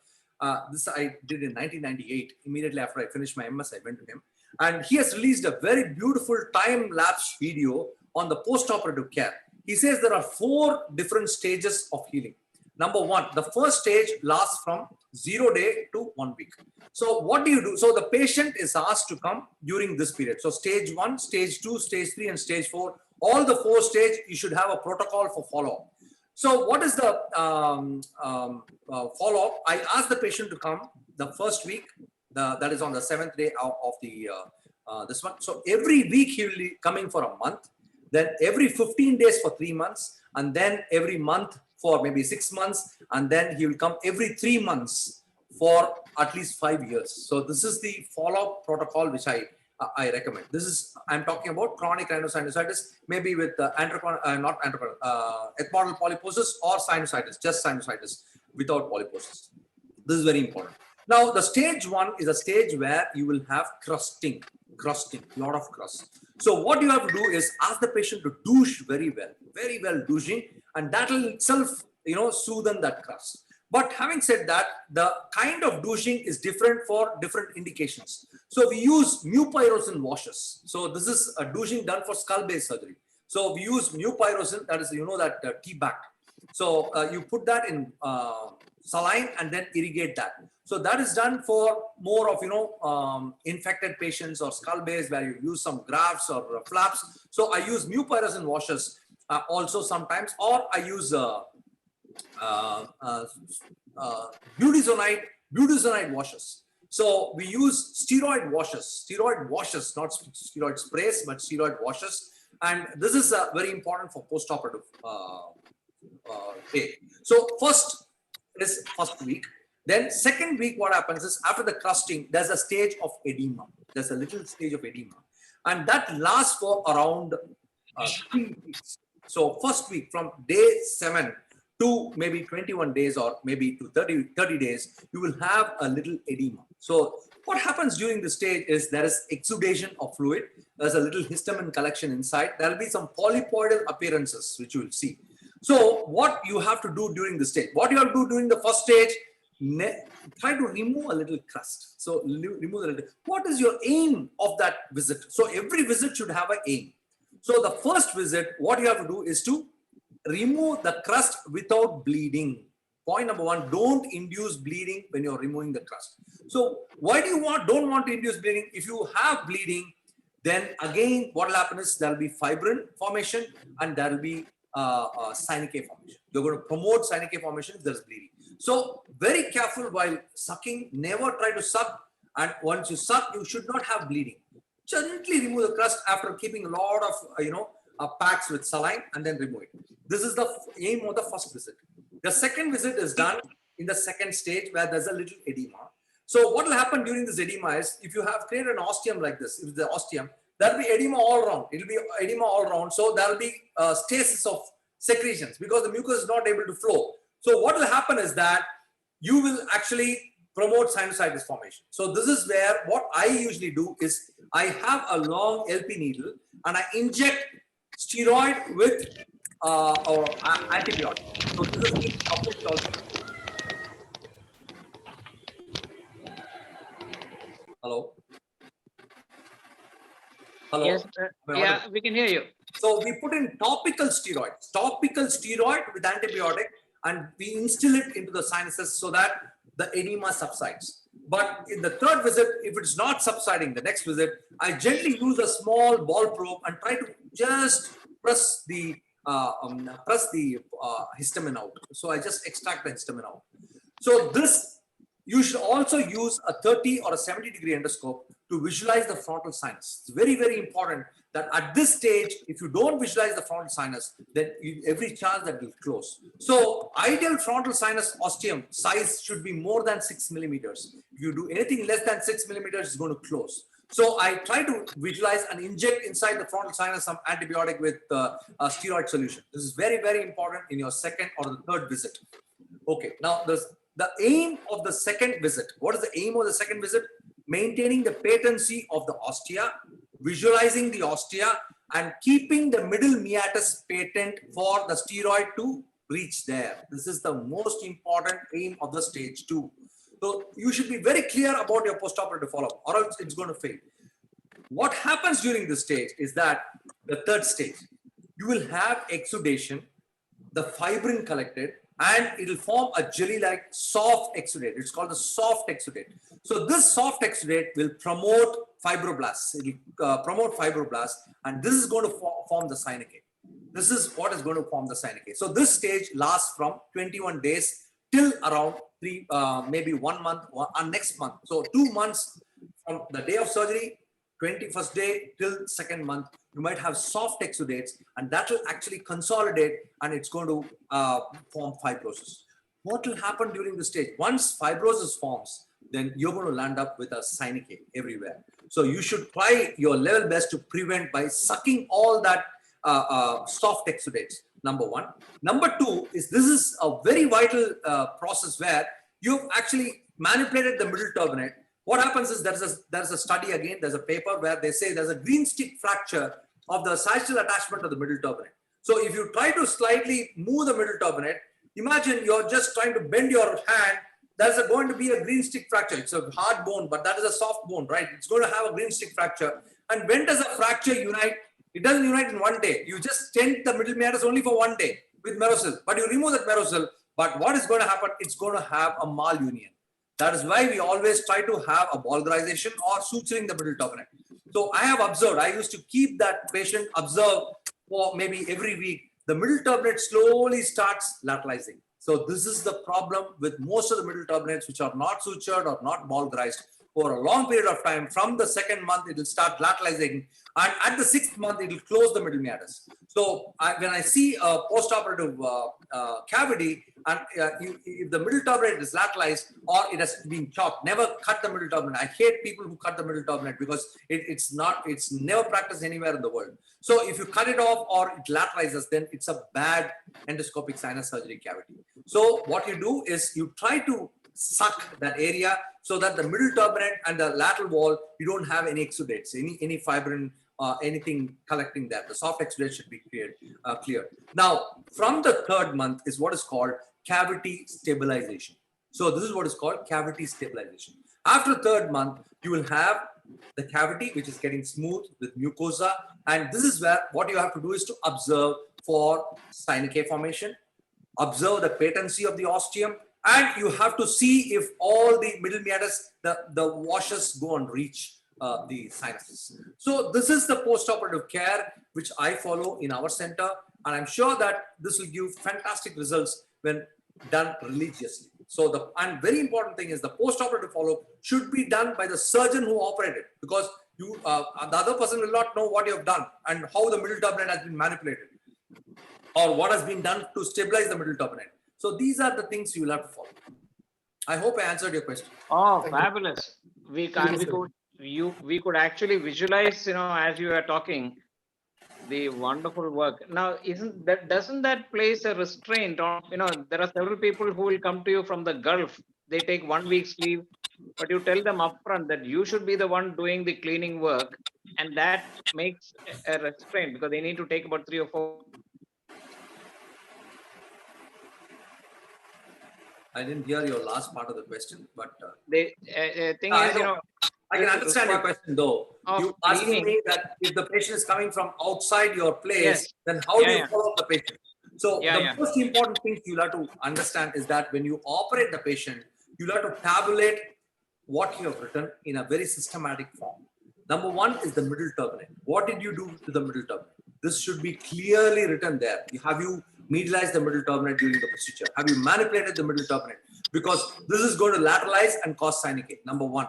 S1: This I did in 1998. Immediately after I finished my MS, I went to him. And he has released a very beautiful time-lapse video on the post-operative care. He says there are 4 different stages of healing. Number 1, the first stage lasts from 0 day to 1 week. So what do you do? So the patient is asked to come during this period. So stage 1, stage 2, stage 3, and stage 4. All the 4 stages, you should have a protocol for follow-up. So what is the follow-up? I ask the patient to come the first week. That is on the 7th day of the this one. So every week he will be coming for a month. Then every 15 days for 3 months, and then every month for maybe 6 months, and then he will come every 3 months for at least 5 years. So this is the follow-up protocol which I recommend. This is, I'm talking about chronic rhinosinusitis, maybe with ethmoidal polyposis or sinusitis, just sinusitis without polyposis. This is very important. Now, the stage 1 is a stage where you will have crusting, lot of crust. So what you have to do is ask the patient to douche very well douching, and that will itself, you know, soothe that crust. But having said that, the kind of douching is different for different indications. So we use mupirocin washes. So this is a douching done for skull base surgery. So we use mupirocin, that is, you know, that tea bag. So you put that in saline and then irrigate that. So that is done for more of, you know, infected patients or skull base where you use some grafts or flaps. So I use mupirocin washes also sometimes, or I use budesonide washes. So we use steroid washes, not steroid sprays, but steroid washes. And this is very important for post-operative day. So first is first week. Then second week, what happens is after the crusting, there's a stage of edema. There's a little stage of edema. And that lasts for around 3 weeks. So first week from day 7 to maybe 21 days or maybe to 30 days, you will have a little edema. So what happens during this stage is there is exudation of fluid. There's a little histamine collection inside. There will be some polypoidal appearances, which you will see. So what you have to do during the stage, what you have to do during the first stage, try to remove a little crust. So remove a little. What is your aim of that visit? So every visit should have an aim. So the first visit, what you have to do is to remove the crust without bleeding. Point number one, don't induce bleeding when you're removing the crust. So why do you don't want to induce bleeding? If you have bleeding, then again, what will happen is there will be fibrin formation and there will be sinus formation. You're going to promote sinus formation if there's bleeding. So very careful while sucking, never try to suck. And once you suck, you should not have bleeding. Gently remove the crust after keeping a lot of packs with saline and then remove it. This is the aim of the first visit. The second visit is done in the second stage where there's a little edema. So what will happen during this edema is if you have created an osteum like this, if the osteum, there will be edema all around. It will be edema all around. So there will be stasis of secretions because the mucus is not able to flow. So what will happen is that you will actually promote sinusitis formation. So this is where what I usually do is I have a long LP needle and I inject steroid with or antibiotic. So this is coupled also. Hello. Hello.
S2: Yes, yeah, we can hear you.
S1: So we put in topical steroid with antibiotic, and we instill it into the sinuses so that the edema subsides. But in the third visit, if it's not subsiding, the next visit, I gently use a small ball probe and try to just press the histamine out. So I just extract the histamine out. So this, you should also use a 30 or a 70 degree endoscope to visualize the frontal sinus. It's very, very important that at this stage, if you don't visualize the frontal sinus, then every chance that will close. So ideal frontal sinus osteum size should be more than 6 millimeters. If you do anything less than 6 millimeters, it's going to close. So I try to visualize and inject inside the frontal sinus some antibiotic with a steroid solution. This is very, very important in your second or the third visit. Okay, now the aim of the second visit. What is the aim of the second visit? Maintaining the patency of the ostia, visualizing the ostia, and keeping the middle meatus patent for the steroid to reach there. This is the most important aim of the stage 2. So you should be very clear about your post-operative follow-up or else it's going to fail. What happens during this stage is that the third stage, you will have exudation, the fibrin collected, and it will form a jelly-like soft exudate. It's called the soft exudate. So this soft exudate will promote fibroblasts. It will promote fibroblasts, and this is going to form the synechiae. This is what is going to form the synechiae. So this stage lasts from 21 days till around maybe 1 month or next month. So 2 months from the day of surgery, 21st day till second month, you might have soft exudates, and that will actually consolidate and it's going to form fibrosis. What will happen during the stage? Once fibrosis forms, then you're going to land up with a synechiae everywhere. So you should try your level best to prevent by sucking all that soft exudates. Number one. Number two is this is a very vital process where you've actually manipulated the middle turbinate. What happens is there's a study again, there's a paper where they say there's a green stick fracture of the sagittal attachment of the middle turbinate. So if you try to slightly move the middle turbinate, imagine you're just trying to bend your hand, there's going to be a green stick fracture. It's a hard bone, but that is a soft bone, right? It's going to have a green stick fracture. And when does a fracture unite? It doesn't unite in one day. You just stent the middle meatus only for 1 day with Merocil, but you remove that Merocil. But what is going to happen? It's going to have a malunion. That is why we always try to have a bulgarization or suturing the middle turbinate. So I have observed, I used to keep that patient observed for maybe every week. The middle turbinate slowly starts lateralizing. So this is the problem with most of the middle turbinates which are not sutured or not bulgarized. over a long period of time. From the second month, it will start lateralizing, and at the 6th month, it will close the middle meatus. So when I see a post-operative cavity, and if the middle turbinate is lateralized or it has been chopped, never cut the middle turbinate. I hate people who cut the middle turbinate because it's never practiced anywhere in the world. So if you cut it off or it lateralizes, then it's a bad endoscopic sinus surgery cavity. So what you do is you try to suck that area so that the middle turbinate and the lateral wall, you don't have any exudates, any fibrin, anything collecting there. The soft exudate should be cleared. Now, from the 3rd month is what is called cavity stabilization. So this is what is called cavity stabilization. After 3rd month, you will have the cavity which is getting smooth with mucosa, and this is where what you have to do is to observe for Sinus formation, observe the patency of the osteum, and you have to see if all the middle meatus, the washes go and reach the sinuses. So this is the post-operative care which I follow in our center, and I'm sure that this will give fantastic results when done religiously. So the very important thing is the post-operative follow-up should be done by the surgeon who operated, because you the other person will not know what you have done and how the middle turbinate has been manipulated or what has been done to stabilize the middle turbinate. So these are the things you will have to follow. I hope I answered your question.
S2: Oh, fabulous. We could actually visualize, as you were talking, the wonderful work. Now, doesn't that place a restraint on, there are several people who will come to you from the Gulf. They take 1 week's leave, but you tell them upfront that you should be the one doing the cleaning work, and that makes a restraint because they need to take about 3 or 4.
S1: I didn't hear your last part of the question, but
S2: The thing is,
S1: I can understand your question though. You asking me that if the patient is coming from outside your place, then how do you follow up the patient? So the most important thing you'll have to understand is that when you operate the patient, you'll have to tabulate what you have written in a very systematic form. Number 1 is the middle turbinate. What did you do to the middle turbinate? This should be clearly written there. Have you medialized the middle turbinate during the procedure? Have you manipulated the middle turbinate? Because this is going to lateralize and cause sinus. Number 1.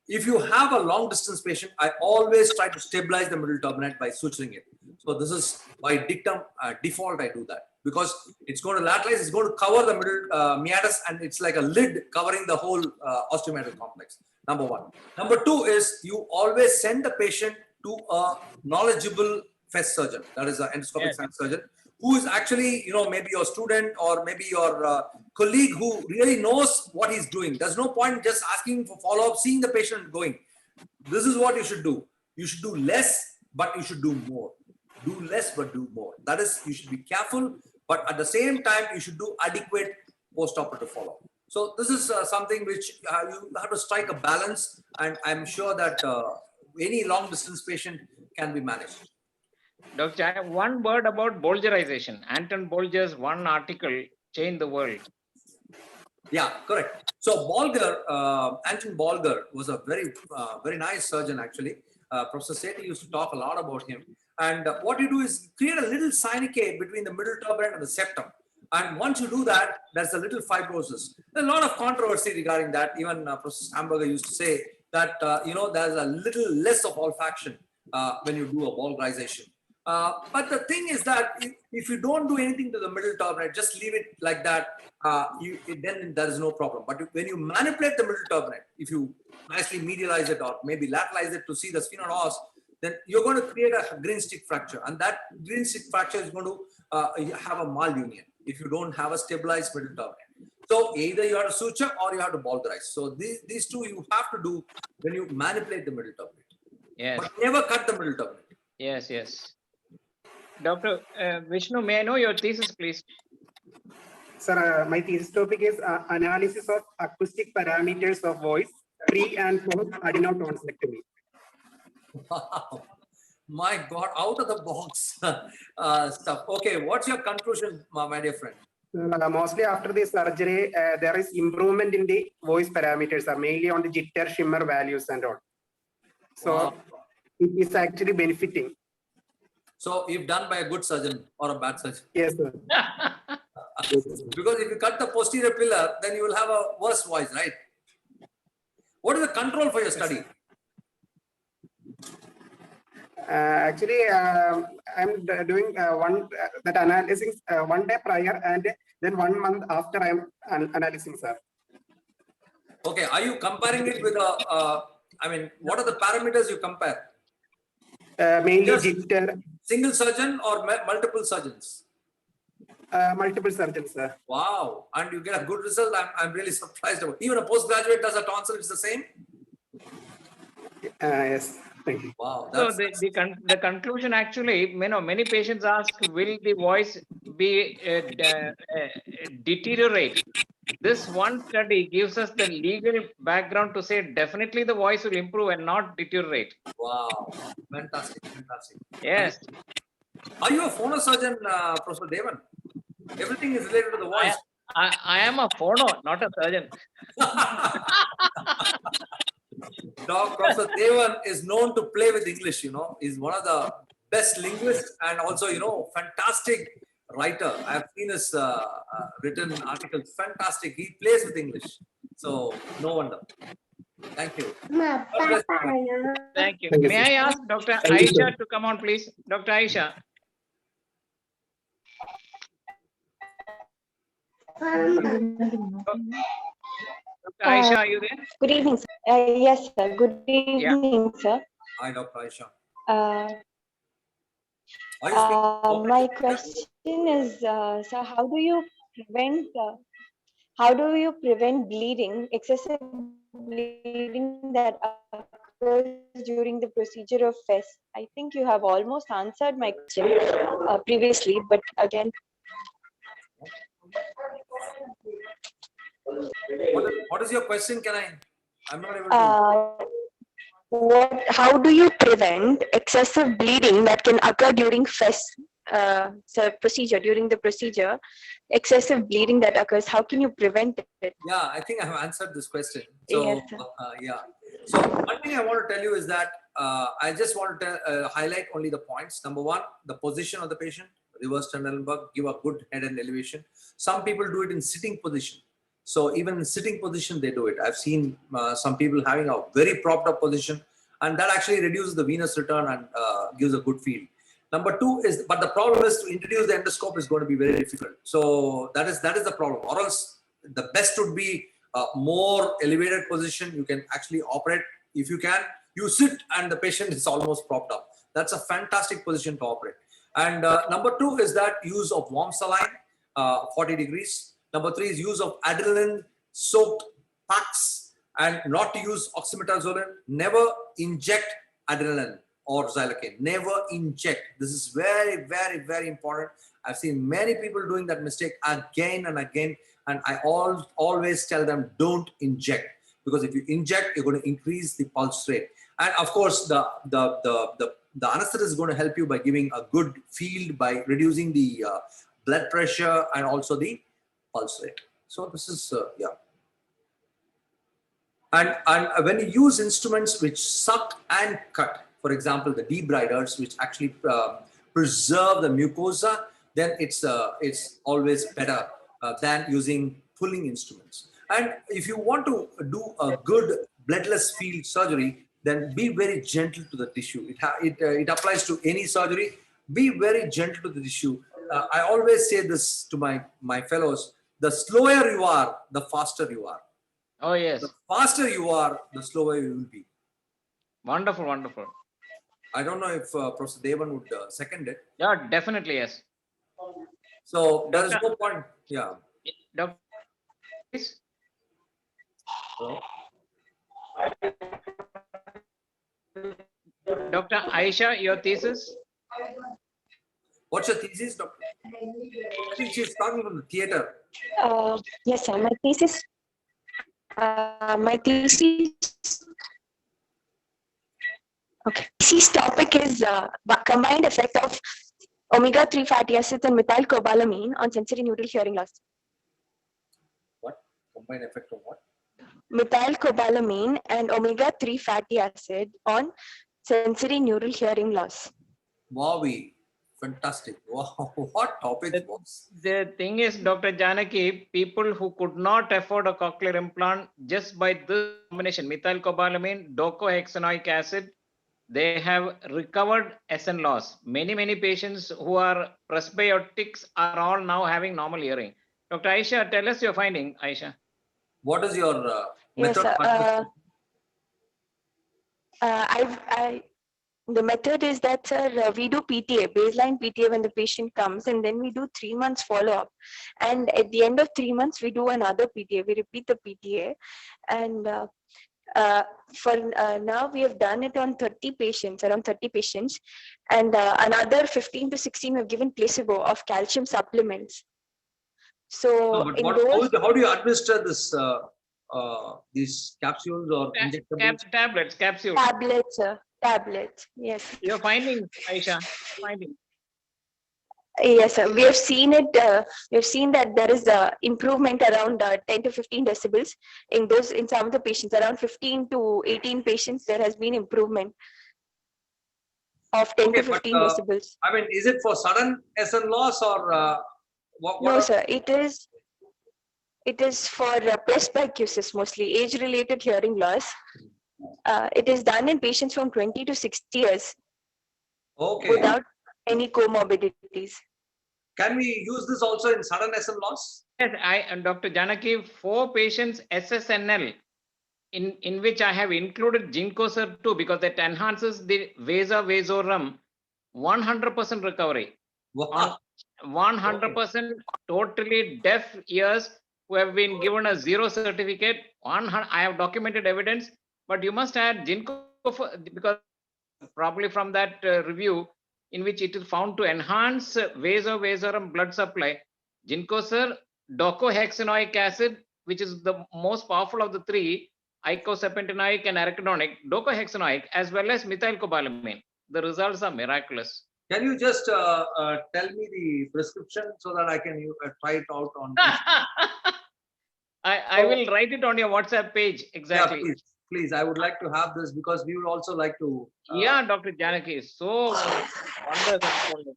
S1: If you have a long distance patient, I always try to stabilize the middle turbinate by suturing it. So this is by dictum, default I do that, because it's going to lateralize, it's going to cover the middle meatus, and it's like a lid covering the whole osteomeatal complex. Number 1. Number 2 is you always send the patient to a knowledgeable FESS surgeon, that is an endoscopic sinus surgeon, who is actually, maybe your student or maybe your colleague who really knows what he's doing. There's no point just asking for follow-up, seeing the patient going. This is what you should do. You should do less, but you should do more. Do less, but do more. That is, you should be careful, but at the same time, you should do adequate post-operative follow-up. So this is something which you have to strike a balance, and I'm sure that any long-distance patient can be managed.
S2: Dr. One word about Bolgerization. Anton Bolger's one article changed the world.
S1: Yeah, correct. So Bolger, Anton Bolger was a very nice surgeon actually. Professor Sethi used to talk a lot about him. And what you do is create a little syndicate between the middle turbinate and the septum. And once you do that, there's a little fibrosis. There's a lot of controversy regarding that. Even Professor Hamburger used to say that, there's a little less of olfaction when you do a Bolgerization. But the thing is that if you don't do anything to the middle turbinate, just leave it like that, then there is no problem. But when you manipulate the middle turbinate, if you nicely medialize it or maybe lateralize it to see the sphenodos, then you're going to create a green stick fracture. And that green stick fracture is going to have a malunion if you don't have a stabilized middle turbinate. So either you have to suture or you have to Bolgerize. So these two you have to do when you manipulate the middle turbinate.
S2: Yes.
S1: But never cut the middle turbinate.
S2: Yes, yes. Dr. Vishnu, may I know your thesis, please?
S5: Sir, my thesis topic is analysis of acoustic parameters of voice pre and post adenotonsillectomy.
S1: Wow. My God, out of the box stuff. Okay, what's your conclusion, my dear friend?
S5: Mostly after the surgery, there is improvement in the voice parameters, mainly on the jitter, shimmer values and all. So it is actually benefiting.
S1: So if done by a good surgeon or a bad surgeon?
S5: Yes, sir.
S1: Because if you cut the posterior pillar, then you will have a worse voice, right? What is the control for your study?
S5: Actually, I'm doing that analysis 1 day prior and then 1 month after I'm analyzing, sir.
S1: Okay, are you comparing it with I mean, what are the parameters you compare?
S5: Mainly
S1: Just
S5: jitter.
S1: Single surgeon or multiple surgeons?
S5: Multiple surgeons, sir.
S1: Wow, and you get a good result. I'm really surprised about. Even a postgraduate does a tonsil, it's the same?
S5: Yes, thank you.
S1: Wow.
S2: So the conclusion actually, many patients ask, will the voice be deteriorate? This one study gives us the legal background to say definitely the voice will improve and not deteriorate.
S1: Wow, fantastic, fantastic.
S2: Yes.
S1: Are you a phonosurgeon, Professor Devan? Everything is related to the voice.
S2: I am a phono, not a surgeon.
S1: Professor Devan is known to play with English, He's one of the best linguists and also, fantastic writer. I have seen his written articles. Fantastic. He plays with English. So, no wonder. Thank you.
S2: Thank you.
S5: Thank you,
S2: May I ask Dr.
S5: Thank you,
S2: Aisha
S5: sir.
S2: to come on, please? Dr. Aisha. Dr. Aisha, are you there?
S6: Good evening, sir. Yes, sir. Good evening, sir.
S1: Hi, Dr. Aisha.
S6: Uh,
S1: Are you speaking?
S6: my question is, sir, how do you prevent bleeding, excessive bleeding that occurs during the procedure of FESS? I think you have almost answered my question previously, but again.
S1: What is your question? I'm not able to.
S6: How do you prevent excessive bleeding that can occur during FESS procedure, during the procedure, excessive bleeding that occurs, how can you prevent it?
S1: Yeah, I think I have answered this question. So,
S6: Yes, sir.
S1: yeah. So one thing I want to tell you is that I just want to highlight only the points. Number one, the position of the patient, reverse Trendelenburg, give a good head and elevation. Some people do it in sitting position. So even in sitting position, they do it. I've seen some people having a very propped up position, and that actually reduces the venous return and gives a good feel. Number two is, but the problem is to introduce the endoscope is going to be very difficult. So that is the problem. Or else the best would be a more elevated position. You can actually operate. If you can, you sit and the patient is almost propped up. That's a fantastic position to operate. And number two is that use of warm saline, 40 degrees. Number three is use of adrenaline soaked packs and not to use oxymetazolone. Never inject adrenaline or xylocaine. Never inject. This is very, very, very important. I've seen many people doing that mistake again and again. And I always tell them, don't inject. Because if you inject, you're going to increase the pulse rate. And of course, the anesthetist is going to help you by giving a good field by reducing the blood pressure and also the pulse rate. So this is, yeah. And when you use instruments which suck and cut, for example, the debriders, which actually preserve the mucosa, then it's always better than using pulling instruments. And if you want to do a good bloodless field surgery, then be very gentle to the tissue. It applies to any surgery. Be very gentle to the tissue. I always say this to my fellows: the slower you are, the faster you are.
S2: Oh, yes.
S1: The faster you are, the slower you will be.
S2: Wonderful, wonderful.
S1: I don't know if Professor Devan would second it.
S2: Yeah, definitely, yes.
S1: So there is no point. Yeah.
S2: Doctor, please.
S1: Hello?
S2: Dr. Aisha, your thesis?
S1: What's your thesis, Doctor? I think she's talking from the theater.
S6: Yes, sir. My thesis. Okay. Thesis topic is combined effect of omega-3 fatty acids and methylcobalamin on sensory neural hearing loss.
S1: What? Combined effect of what?
S6: Methylcobalamin and omega-3 fatty acid on sensory neural hearing loss.
S1: Wowie. Fantastic. Wow, what topic was?
S2: The thing is, Dr. Janaki, people who could not afford a cochlear implant just by this combination, methylcobalamin, docosahexaenoic acid, they have recovered SN loss. Many patients who are presbyotics are all now having normal hearing. Dr. Aisha, tell us your finding, Aisha.
S1: What is your
S6: Yes,
S1: method?
S6: The method is that, sir, we do PTA, baseline PTA when the patient comes, and then we do 3 months follow-up. And at the end of 3 months, we do another PTA. We repeat the PTA. And now we have done it on 30 patients, around 30 patients. And another 15 to 16, we've given placebo of calcium supplements. So
S1: No, but how do you administer this? These capsules or injectables?
S2: Tablets, capsules.
S6: Tablets, sir. Tablets, yes.
S2: Your findings, Aisha, findings.
S6: Yes, sir. We have seen it. We have seen that there is a improvement around 10 to 15 decibels in some of the patients. Around 15 to 18 patients, there has been improvement of 10 to 15 decibels.
S1: I mean, is it for sudden SN loss or what?
S6: No, sir. It is for presbycusis, mostly age-related hearing loss. It is done in patients from 20 to 60 years.
S1: Okay.
S6: Without any comorbidities.
S1: Can we use this also in sudden SN loss?
S2: Yes, Dr. Janaki, 4 patients SSNL, in which I have included Ginkgosar too, because that enhances the vasa vasorum, 100% recovery.
S1: Wow.
S2: 100% totally deaf ears who have been given a 0 certificate. I have documented evidence, but you must add Ginkgo because probably from that review in which it is found to enhance vasorum blood supply. Ginkgosar, docosahexaenoic acid, which is the most powerful of the 3, icosapentaenoic and arachidonic, docosahexaenoic, as well as methylcobalamin. The results are miraculous.
S1: Can you just tell me the prescription so that I can try it out on?
S2: I will write it on your WhatsApp page. Exactly.
S1: Yeah, please. I would like to have this because we would also like to.
S2: Yeah, Dr. Janaki, so wonderful.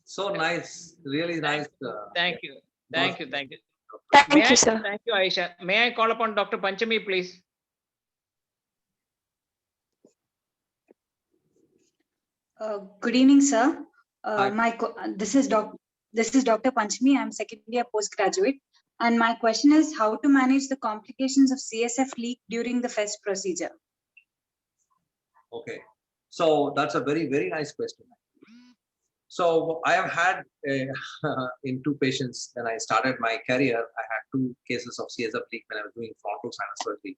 S1: So nice, really nice.
S2: Thank you. Thank you,
S6: sir.
S2: Thank you, Aisha. May I call upon Dr. Panchami, please?
S7: Good evening, sir. This is Dr. Panchami. I'm second year postgraduate, and my question is how to manage the complications of CSF leak during the FESS procedure.
S1: Okay, so that's a very nice question. So I have had in 2 patients when I started my career, I had 2 cases of CSF leak when I was doing frontal sinus surgery.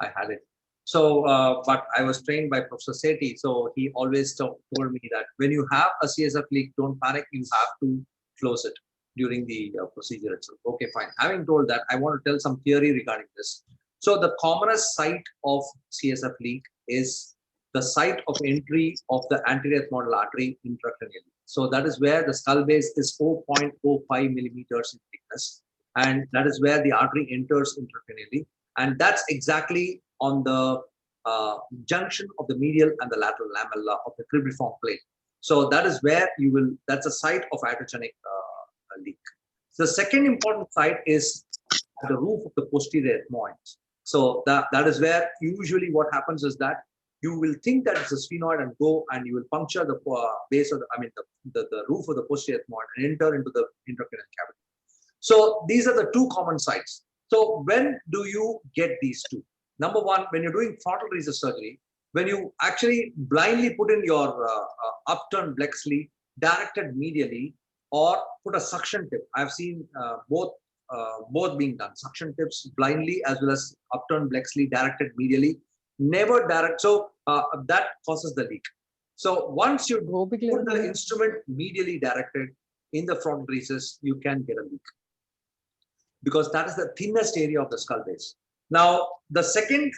S1: I had it. So, but I was trained by Professor Sethi, so he always told me that when you have a CSF leak, don't panic, you have to close it during the procedure itself. Okay, fine. Having told that, I want to tell some theory regarding this. So the commonest site of CSF leak is the site of entry of the anterior ethmoidal artery intracranially. So that is where the skull base is 4.05 millimeters in thickness, and that is where the artery enters intracranially, and that's exactly on the junction of the medial and the lateral lamella of the cribriform plate. So that is where that's a site of iatrogenic leak. The second important site is at the roof of the posterior ethmoid. So that is where usually what happens is that you will think that it's a sphenoid and go and you will puncture the base of the roof of the posterior ethmoid and enter into the intracranial cavity. So these are the 2 common sites. So when do you get these 2? Number 1, when you're doing frontal recess surgery, when you actually blindly put in your upturned blex sleeve directed medially or put a suction tip. I've seen both being done, suction tips blindly as well as upturned blex sleeve directed medially. Never direct, so that causes the leak. So once you put the instrument medially directed in the frontal recess, you can get a leak because that is the thinnest area of the skull base. Now, the second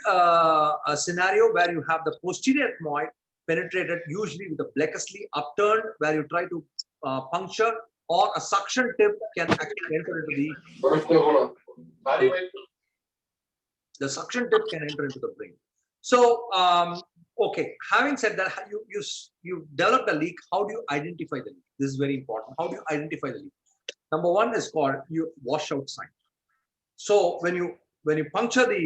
S1: scenario where you have the posterior ethmoid penetrated, usually with a blechously upturned, where you try to puncture, or a suction tip can actually enter into the suction tip can enter into the brain. So, Okay, having said that, you developed a leak. How do you identify the leak? This is very important. How do you identify the leak? Number one is called washout sign. So when you puncture the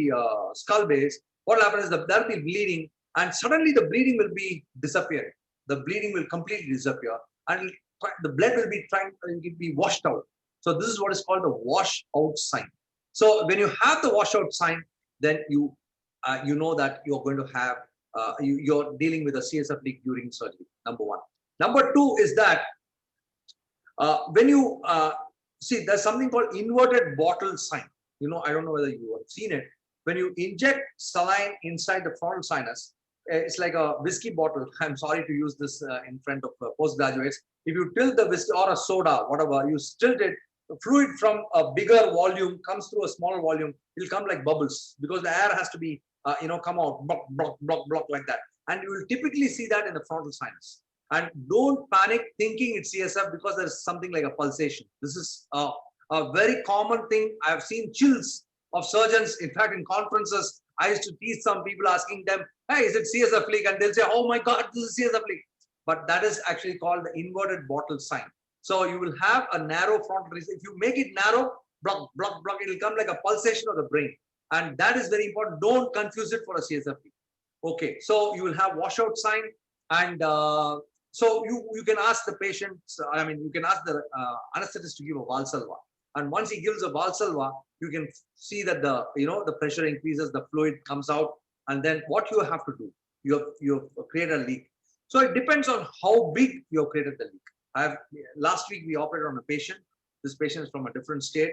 S1: skull base, what happens is that there will be bleeding, and suddenly the bleeding will be disappearing. The bleeding will completely disappear, and the blood will be washed out. So this is what is called the washout sign. So when you have the washout sign, then you know that you're going to have you're dealing with a CSF leak during surgery. Number one. Number two is that when you see, there's something called inverted bottle sign. I don't know whether you have seen it. When you inject saline inside the frontal sinus, it's like a whiskey bottle. I'm sorry to use this in front of postgraduates. If you tilt the whiskey or a soda, whatever, you tilt it, the fluid from a bigger volume comes through a smaller volume. It'll come like bubbles because the air has to be, come out, block, block, block, block like that. And you will typically see that in the frontal sinus. And don't panic thinking it's CSF because there's something like a pulsation. This is a very common thing. I've seen chills of surgeons. In fact, in conferences, I used to tease some people asking them, hey, is it CSF leak? And they'll say, oh my God, this is CSF leak. But that is actually called the inverted bottle sign. So you will have a narrow frontal region. If you make it narrow, block, block, block, it will come like a pulsation of the brain. And that is very important. Don't confuse it for a CSF leak. Okay, so you will have washout sign, and so you can ask the patient, you can ask the anesthetist to give a Valsalva. And once he gives a Valsalva, you can see that the pressure increases, the fluid comes out, and then what you have to do, you have created a leak. So it depends on how big you have created the leak. Last week we operated on a patient. This patient is from a different state.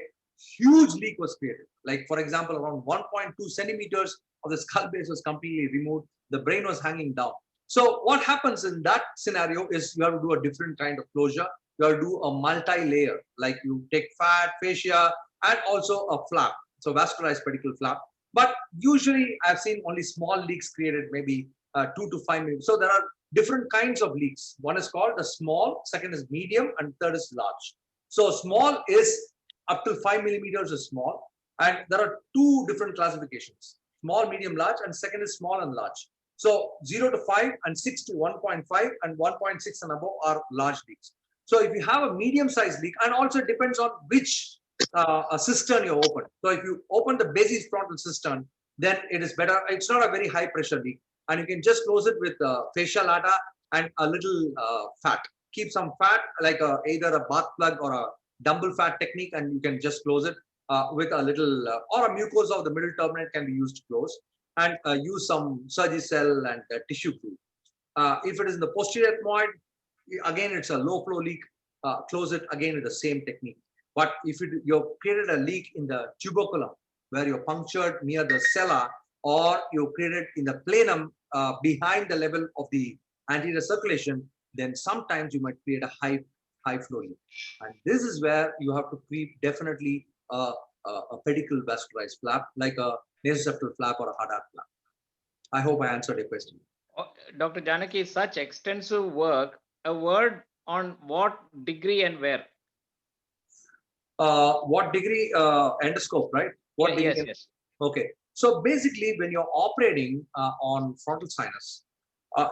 S1: Huge leak was created. Like for example, around 1.2 centimeters of the skull base was completely removed. The brain was hanging down. So what happens in that scenario is you have to do a different kind of closure. You have to do a multi-layer, like you take fat, fascia, and also a flap. So vascularized pedicle flap. But usually I've seen only small leaks created, maybe 2 to 5 millimeters. So there are different kinds of leaks. One is called the small, second is medium, and third is large. So small is up to 5 millimeters is small. And there are 2 different classifications, small, medium, large, and second is small and large. So 0 to 5 and 6 to 1.5 and 1.6 and above are large leaks. So if you have a medium-sized leak, and also it depends on which cistern you open. So if you open the basis frontal cistern, then it is better. It's not a very high pressure leak, and you can just close it with fascia lata and a little fat. Keep some fat, like either a bath plug or a dumbbell fat technique, and you can just close it with a little or a mucosa of the middle turbinate can be used to close, and use some Surgicel and tissue glue. If it is in the posterior ethmoid, again it's a low flow leak. Close it again with the same technique. But if you've created a leak in the tuberculum, where you're punctured near the sella, or you created in the planum behind the level of the anterior circulation, then sometimes you might create a high flow leak. And this is where you have to create definitely a pedicle vascularized flap, like a nasoseptal flap or a Haddad flap. I hope I answered your question.
S2: Dr. Janaki, such extensive work, a word on what degree and where?
S1: What degree? Endoscope, right? What degree?
S2: Yes.
S1: Okay. So basically, when you're operating on frontal sinus,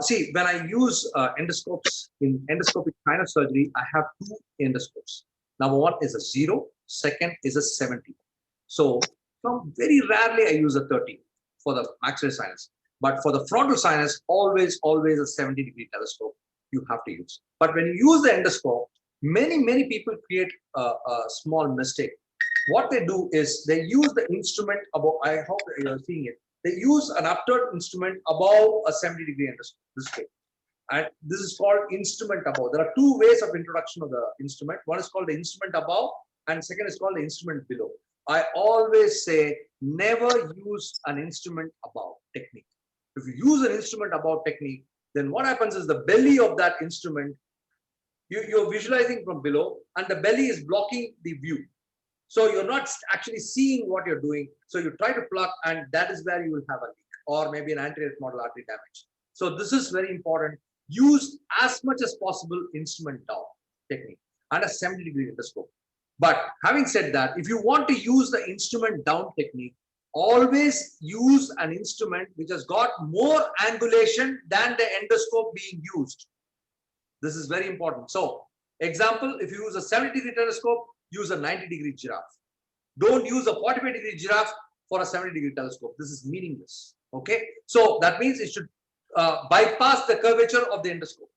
S1: see, when I use endoscopes in endoscopic sinus surgery, I have 2 endoscopes. Number one is a 0, second is a 70. So very rarely I use a 30 for the maxillary sinus. But for the frontal sinus, always a 70-degree telescope you have to use. But when you use the endoscope, many people create a small mistake. What they do is they use the instrument above. I hope you are seeing it. They use an upturned instrument above a 70-degree endoscope. This way. And this is called instrument above. There are 2 ways of introduction of the instrument. One is called the instrument above, and second is called the instrument below. I always say never use an instrument above technique. If you use an instrument above technique, then what happens is the belly of that instrument, you're visualizing from below, and the belly is blocking the view. So you're not actually seeing what you're doing. So you try to plug, and that is where you will have a leak, or maybe an anterior ethmoidal artery damage. So this is very important. Use as much as possible instrument down technique and a 70-degree endoscope. But having said that, if you want to use the instrument down technique, always use an instrument which has got more angulation than the endoscope being used. This is very important. So, example, if you use a 70-degree telescope, use a 90-degree giraffe. Don't use a 45-degree giraffe for a 70-degree telescope. This is meaningless. Okay. So that means it should bypass the curvature of the endoscope.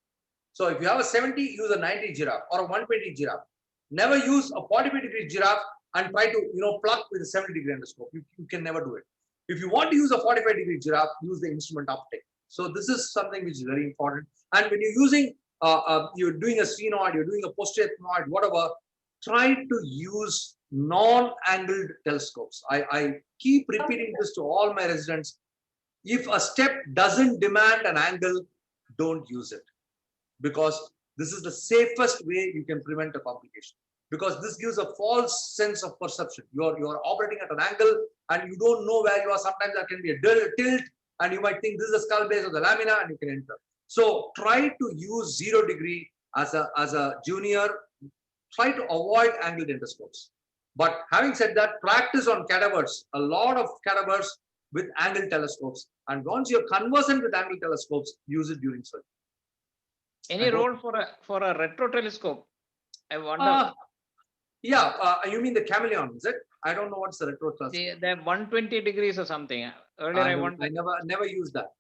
S1: So if you have a 70, use a 90 giraffe or a 120 giraffe. Never use a 45-degree giraffe and try to pluck with a 70-degree endoscope. You can never do it. If you want to use a 45-degree giraffe, use the instrument uptake. So this is something which is very important. And when you're using, you're doing a sphenoid, you're doing a posterior ethmoid, whatever, try to use non-angled telescopes. I keep repeating this to all my residents. If a step doesn't demand an angle, don't use it, because this is the safest way you can prevent a complication, because this gives a false sense of perception. You're operating at an angle and you don't know where you are. Sometimes there can be a tilt and you might think this is the skull base of the lamina and you can enter. So try to use 0 degree as a junior. Try to avoid angled endoscopes. But having said that, practice on cadavers, a lot of cadavers with angled telescopes. And once you're conversant with angled telescopes, use it during surgery.
S2: Any role for a retro telescope? I wonder.
S1: You mean the chameleon, is it? I don't know what's the retro telescope.
S2: They're 120 degrees or something. Earlier
S1: I never used that.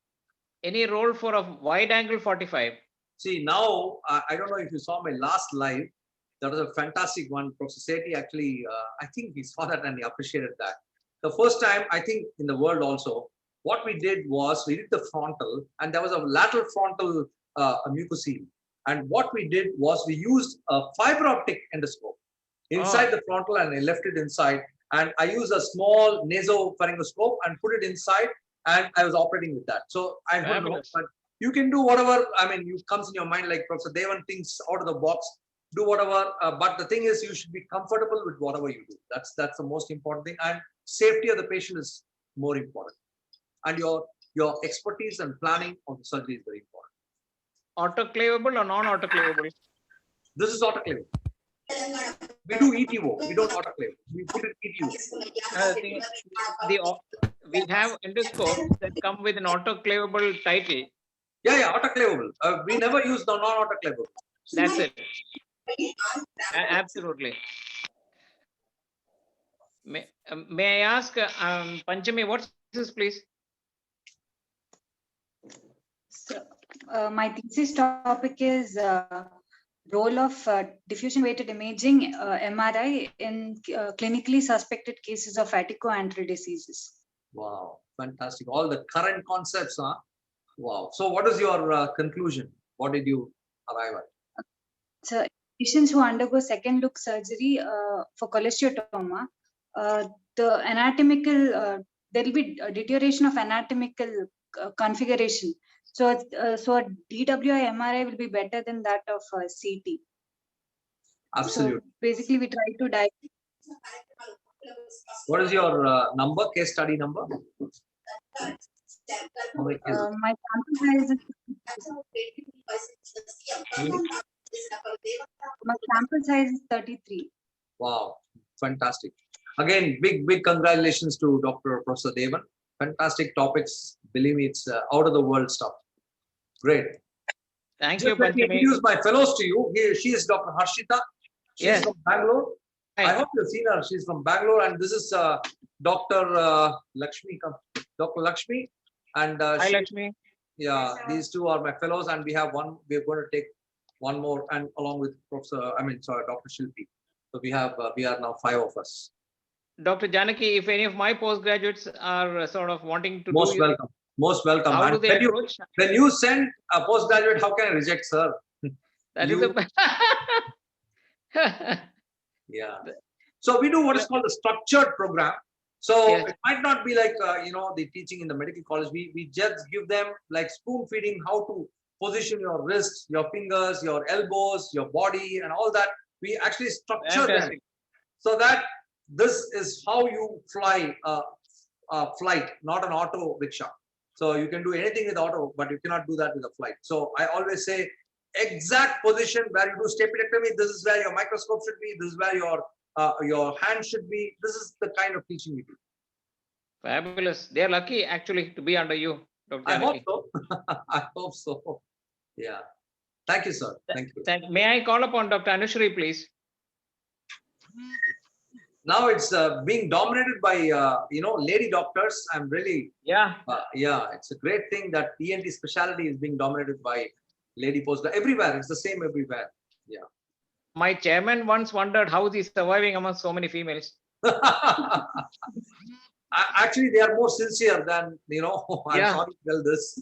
S2: Any role for a wide angle 45?
S1: See, now, I don't know if you saw my last live. That was a fantastic one. Professor Sethi actually, I think he saw that and he appreciated that. The first time, I think in the world also, what we did was we did the frontal and there was a lateral frontal mucocele. And what we did was we used a fiber optic endoscope inside the frontal and I left it inside. And I used a small nasopharyngoscope and put it inside and I was operating with that. So I don't know, but you can do whatever, comes in your mind, like Professor Devan thinks out of the box. Do whatever, but the thing is, you should be comfortable with whatever you do. That's the most important thing, and safety of the patient is more important. And your expertise and planning of the surgery is very important.
S2: Autoclavable or non-autoclavable?
S1: This is autoclavable. We do ETO. We don't autoclave. We put it ETO.
S2: We have endoscopes that come with an autoclavable title.
S1: Yeah, autoclavable. We never use the non-autoclavable.
S2: That's it. Absolutely. May I ask, Panchami, what's this, please?
S7: So, my thesis topic is role of diffusion weighted imaging MRI in clinically suspected cases of attico-antral diseases.
S1: Wow, fantastic! All the current concepts, huh? Wow. So, what is your conclusion? What did you arrive at?
S7: So, patients who undergo second look surgery for cholesteatoma, the anatomical, there will be a deterioration of anatomical configuration. So a DWI MRI will be better than that of CT.
S1: Absolutely.
S7: So basically, we try to diagnose.
S1: What is your number, case study number?
S7: My sample size is my sample size is 33.
S1: Wow, fantastic. Again, big congratulations to Dr. Professor Devan. Fantastic topics. Believe me, it's out of the world stuff. Great.
S2: Thank you,
S1: Let me introduce my fellows to you. She is Dr. Harshita. She's from Bangalore. I hope you've seen her. She's from Bangalore. And this is Dr. Lakshmi. Dr. Lakshmi. And
S2: hi, Lakshmi.
S1: Yeah, these two are my fellows. And we have one. We're going to take one more, and along with Dr. Shilpi. So we are now 5 of us.
S2: Dr. Janaki, if any of my postgraduates are sort of wanting to
S1: most welcome. Most welcome.
S2: How do they approach?
S1: When you send a postgraduate, how can I reject, sir?
S2: That is
S1: yeah. So we do what is called a structured program. So it might not be like the teaching in the medical college. We just give them like spoon feeding how to position your wrists, your fingers, your elbows, your body, and all that. We actually structure them so that this is how you fly a flight, not an auto rickshaw. So you can do anything with auto, but you cannot do that with a flight. So I always say exact position where you do stapedectomy. This is where your microscope should be. This is where your hand should be. This is the kind of teaching we do.
S2: Fabulous. They are lucky actually to be under you, Dr.
S1: I hope
S2: Janaki.
S1: so. I hope so. Yeah. Thank you, sir. Thank you.
S2: May I call upon Dr. Anushri, please?
S1: Now it's being dominated by lady doctors. I'm really it's a great thing that ENT specialty is being dominated by lady postdoc everywhere. It's the same everywhere. Yeah.
S2: My chairman once wondered how he's surviving among so many females.
S1: Actually, they are more sincere than I'm sorry to tell this.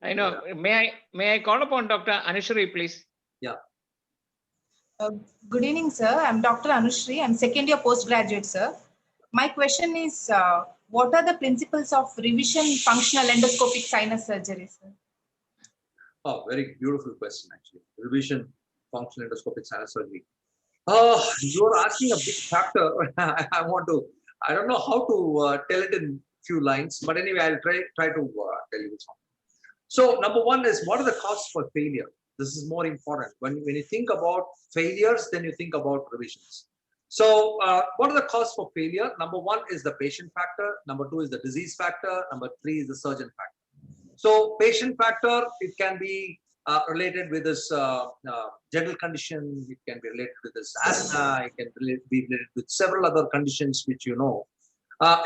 S2: I know. Yeah. May I call upon Dr. Anushri, please?
S1: Yeah.
S8: Good evening, sir. I'm Dr. Anushri. I'm second year postgraduate, sir. My question is, what are the principles of revision functional endoscopic sinus surgery, sir?
S1: Oh, very beautiful question, actually. Revision functional endoscopic sinus surgery. You're asking a big chapter. I don't know how to tell it in few lines, but anyway, I'll try to tell you something. So number one is, what are the causes for failure? This is more important. When you think about failures, then you think about revisions. So what are the causes for failure? Number one is the patient factor. Number two is the disease factor. Number three is the surgeon factor. So patient factor, it can be related with this general condition. It can be related with this asthma. It can be related with several other conditions which you know.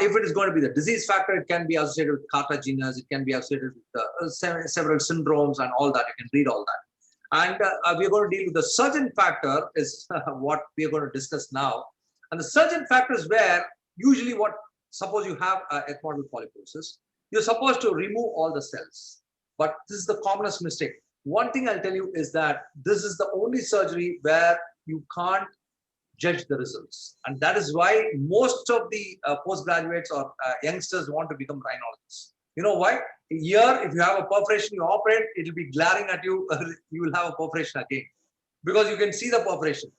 S1: If it is going to be the disease factor, it can be associated with cartilaginous. It can be associated with several syndromes and all that. You can read all that. And we're going to deal with the surgeon factor is what we are going to discuss now. And the surgeon factor is where usually suppose you have ethmoidal polyposis, you're supposed to remove all the cells. But this is the commonest mistake. One thing I'll tell you is that this is the only surgery where you can't judge the results. And that is why most of the postgraduates or youngsters want to become rhinologists. You know why? Here, if you have a perforation, you operate, it will be glaring at you, you will have a perforation again. Because you can see the perforation.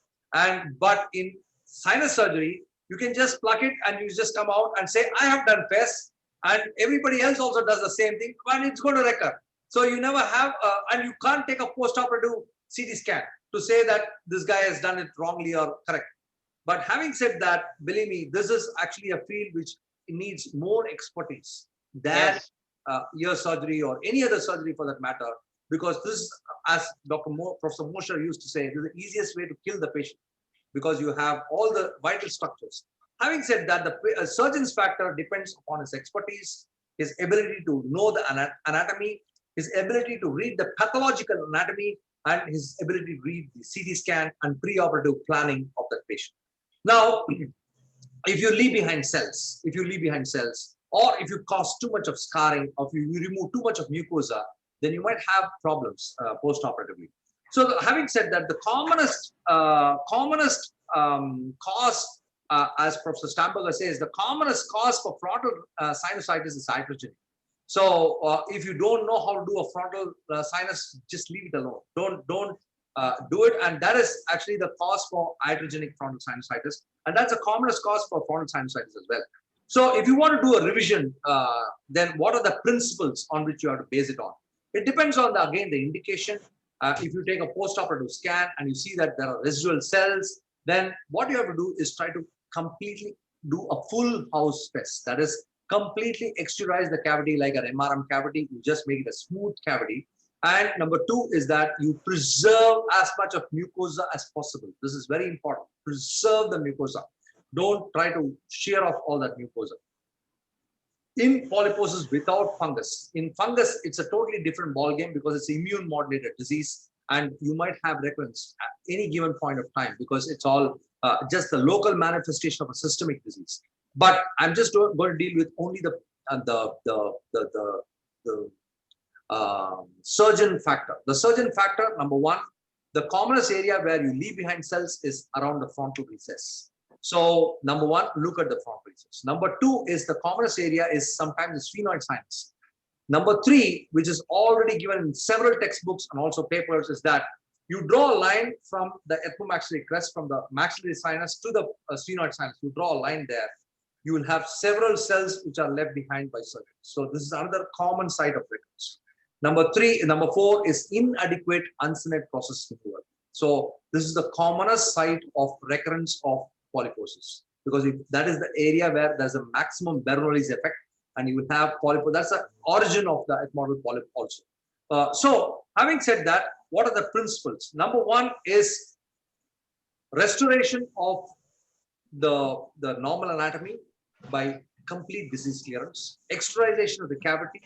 S1: But in sinus surgery, you can just pluck it and you just come out and say, I have done FESS, and everybody else also does the same thing, and it's going to recur. So you never have, and you can't take a post-operative CT scan to say that this guy has done it wrongly or correct. But having said that, believe me, this is actually a field which needs more expertise than ear surgery or any other surgery for that matter, because this, as Professor Mosher used to say, it is the easiest way to kill the patient because you have all the vital structures. Having said that, the surgeon's factor depends upon his expertise, his ability to know the anatomy, his ability to read the pathological anatomy, and his ability to read the CT scan and pre-operative planning of that patient. Now, if you leave behind cells, or if you cause too much of scarring, or if you remove too much of mucosa, then you might have problems post-operatively. So having said that, the commonest cause, as Professor Stamberger says, the commonest cause for frontal sinusitis is iatrogenic. So if you don't know how to do a frontal sinus, just leave it alone. Don't do it. And that is actually the cause for iatrogenic frontal sinusitis. And that's the commonest cause for frontal sinusitis as well. So if you want to do a revision, then what are the principles on which you have to base it on? It depends on, again, the indication. If you take a post-operative scan and you see that there are residual cells, then what you have to do is try to completely do a full house FESS. That is, completely extrudize the cavity like an MRM cavity. You just make it a smooth cavity. And number two is that you preserve as much of mucosa as possible. This is very important. Preserve the mucosa. Don't try to shear off all that mucosa. In polyposis without fungus, in fungus, it's a totally different ballgame because it's immune modulated disease and you might have recurrence at any given point of time because it's all just the local manifestation of a systemic disease. But I'm just going to deal with only the surgeon factor. The surgeon factor, number one, the commonest area where you leave behind cells is around the frontal recess. So number one, look at the frontal recess. Number two is the commonest area is sometimes the sphenoid sinus. Number three, which is already given in several textbooks and also papers, is that you draw a line from the ethmomaxillary crest, from the maxillary sinus to the sphenoid sinus. You draw a line there. You will have several cells which are left behind by surgery. So this is another common site of recurrence. Number four is inadequate uncinate process removal. So this is the commonest site of recurrence of polyposis. because if that is the area where there's a maximum Bernoulli's effect, and you will have polyp. That's the origin of the ethmoidal polyp also. So having said that, what are the principles? Number one is restoration of the normal anatomy by complete disease clearance, externalization of the cavity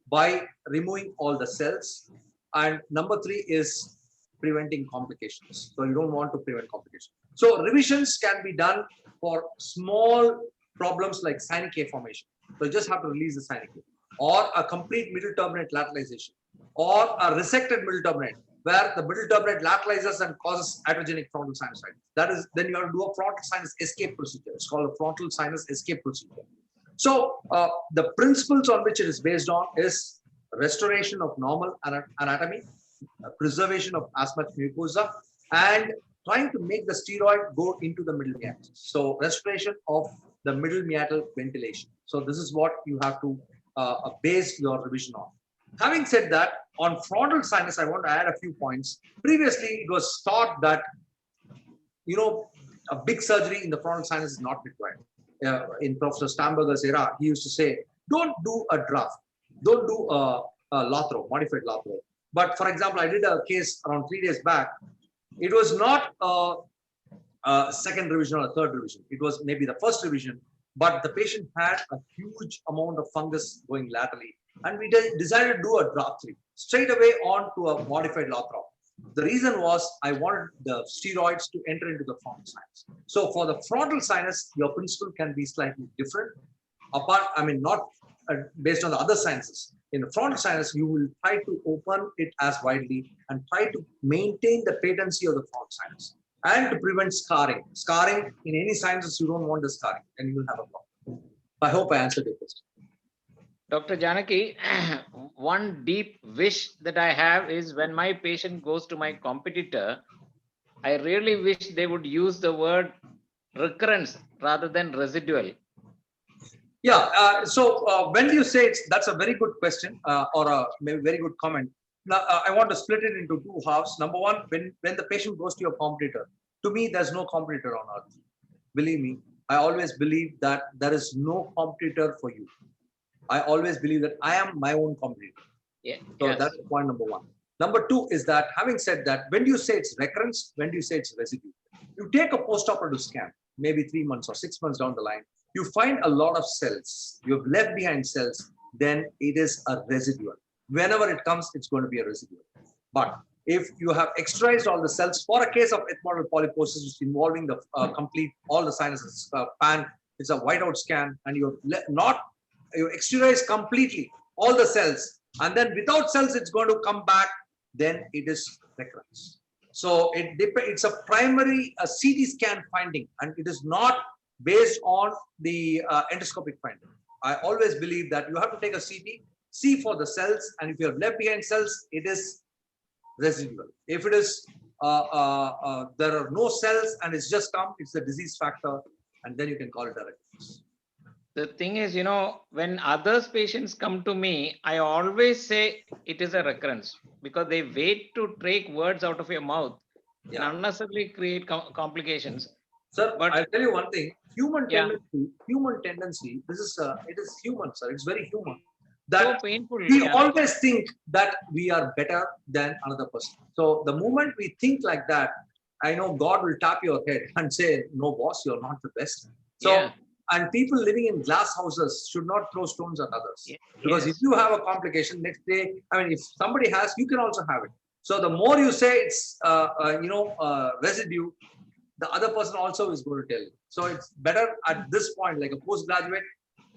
S1: by removing all the cells, and number three is preventing complications. So you don't want to prevent complications. So revisions can be done for small problems like sinus cave formation. So you just have to release the sinus cave, or a complete middle turbinate lateralization, or a resected middle turbinate where the middle turbinate lateralizes and causes iatrogenic frontal sinusitis. That is, then you have to do a frontal sinus escape procedure. It's called a frontal sinus escape procedure. So the principles on which it is based on is restoration of normal anatomy, preservation of asthmatic mucosa, and trying to make the steroid go into the middle meatus. So restoration of the middle meatal ventilation. So this is what you have to base your revision on. Having said that, on frontal sinus, I want to add a few points. Previously, it was thought that, a big surgery in the frontal sinus is not required. In Professor Stamberger's era, he used to say, don't do a draft, don't do a lathro, modified lathro. But for example, I did a case around 3 days back. It was not a second revision or a third revision. It was maybe the first revision, but the patient had a huge amount of fungus going laterally. And we decided to do a draft 3 straight away on to a modified lathro. The reason was I wanted the steroids to enter into the frontal sinus. So for the frontal sinus, your principle can be slightly different. Not based on the other sinuses. In the frontal sinus, you will try to open it as widely and try to maintain the patency of the frontal sinus and to prevent scarring. Scarring in any sinuses, you don't want the scarring, and you will have a problem. I hope I answered your question.
S2: Dr. Janaki, one deep wish that I have is when my patient goes to my competitor, I really wish they would use the word recurrence rather than residual.
S1: Yeah, so when you say that's a very good question or a maybe very good comment. Now, I want to split it into two halves. Number one, when the patient goes to your competitor, to me, there's no competitor on earth. Believe me, I always believe that there is no competitor for you. I always believe that I am my own competitor.
S2: Yeah.
S1: So
S2: yes.
S1: that's point number one. Number two is that having said that, when do you say it's recurrence? When do you say it's residue? You take a post-operative scan, maybe 3 months or 6 months down the line, you find a lot of cells. You have left behind cells, then it is a residual. Whenever it comes, it's going to be a residual. But if you have extracted all the cells for a case of ethmoidal polyposis involving the complete, all the sinuses, pan, it's a whiteout scan, and you externalize completely all the cells, and then without cells, it's going to come back, then it is recurrence. So it's a primary CT scan finding, and it is not based on the endoscopic finding. I always believe that you have to take a CT, see for the cells, and if you have left behind cells, it is residual. If it is there are no cells and it's just come, it's the disease factor, and then you can call it a recurrence.
S2: The thing is, when others patients come to me, I always say it is a recurrence because they wait to take words out of your mouth and unnecessarily create complications.
S1: Sir, but I'll tell you one thing, human tendency, this is, it is human, sir. It's very human. That
S2: so painful.
S1: We always think that we are better than another person. So the moment we think like that, I know God will tap your head and say, no, boss, you're not the best. So, and people living in glass houses should not throw stones at others. Because if you have a complication next day, if somebody has, you can also have it. So the more you say it's, residue, the other person also is going to tell you. So it's better at this point, like a postgraduate,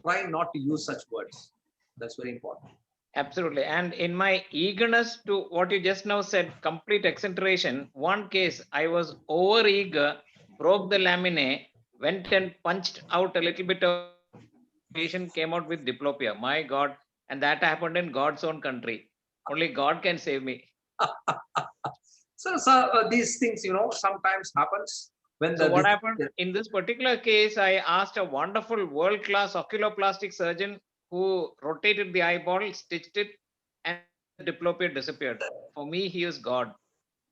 S1: try not to use such words. That's very important.
S2: Absolutely. And in my eagerness to what you just now said, complete exenteration, one case I was over eager, broke the laminae, went and punched out a little bit of patient, came out with diplopia. My God. And that happened in God's own country. Only God can save me.
S1: So these things, sometimes happens.
S2: So what happened in this particular case, I asked a wonderful world-class oculoplastic surgeon who rotated the eyeball, stitched it, and the diplopia disappeared. For me, he is God.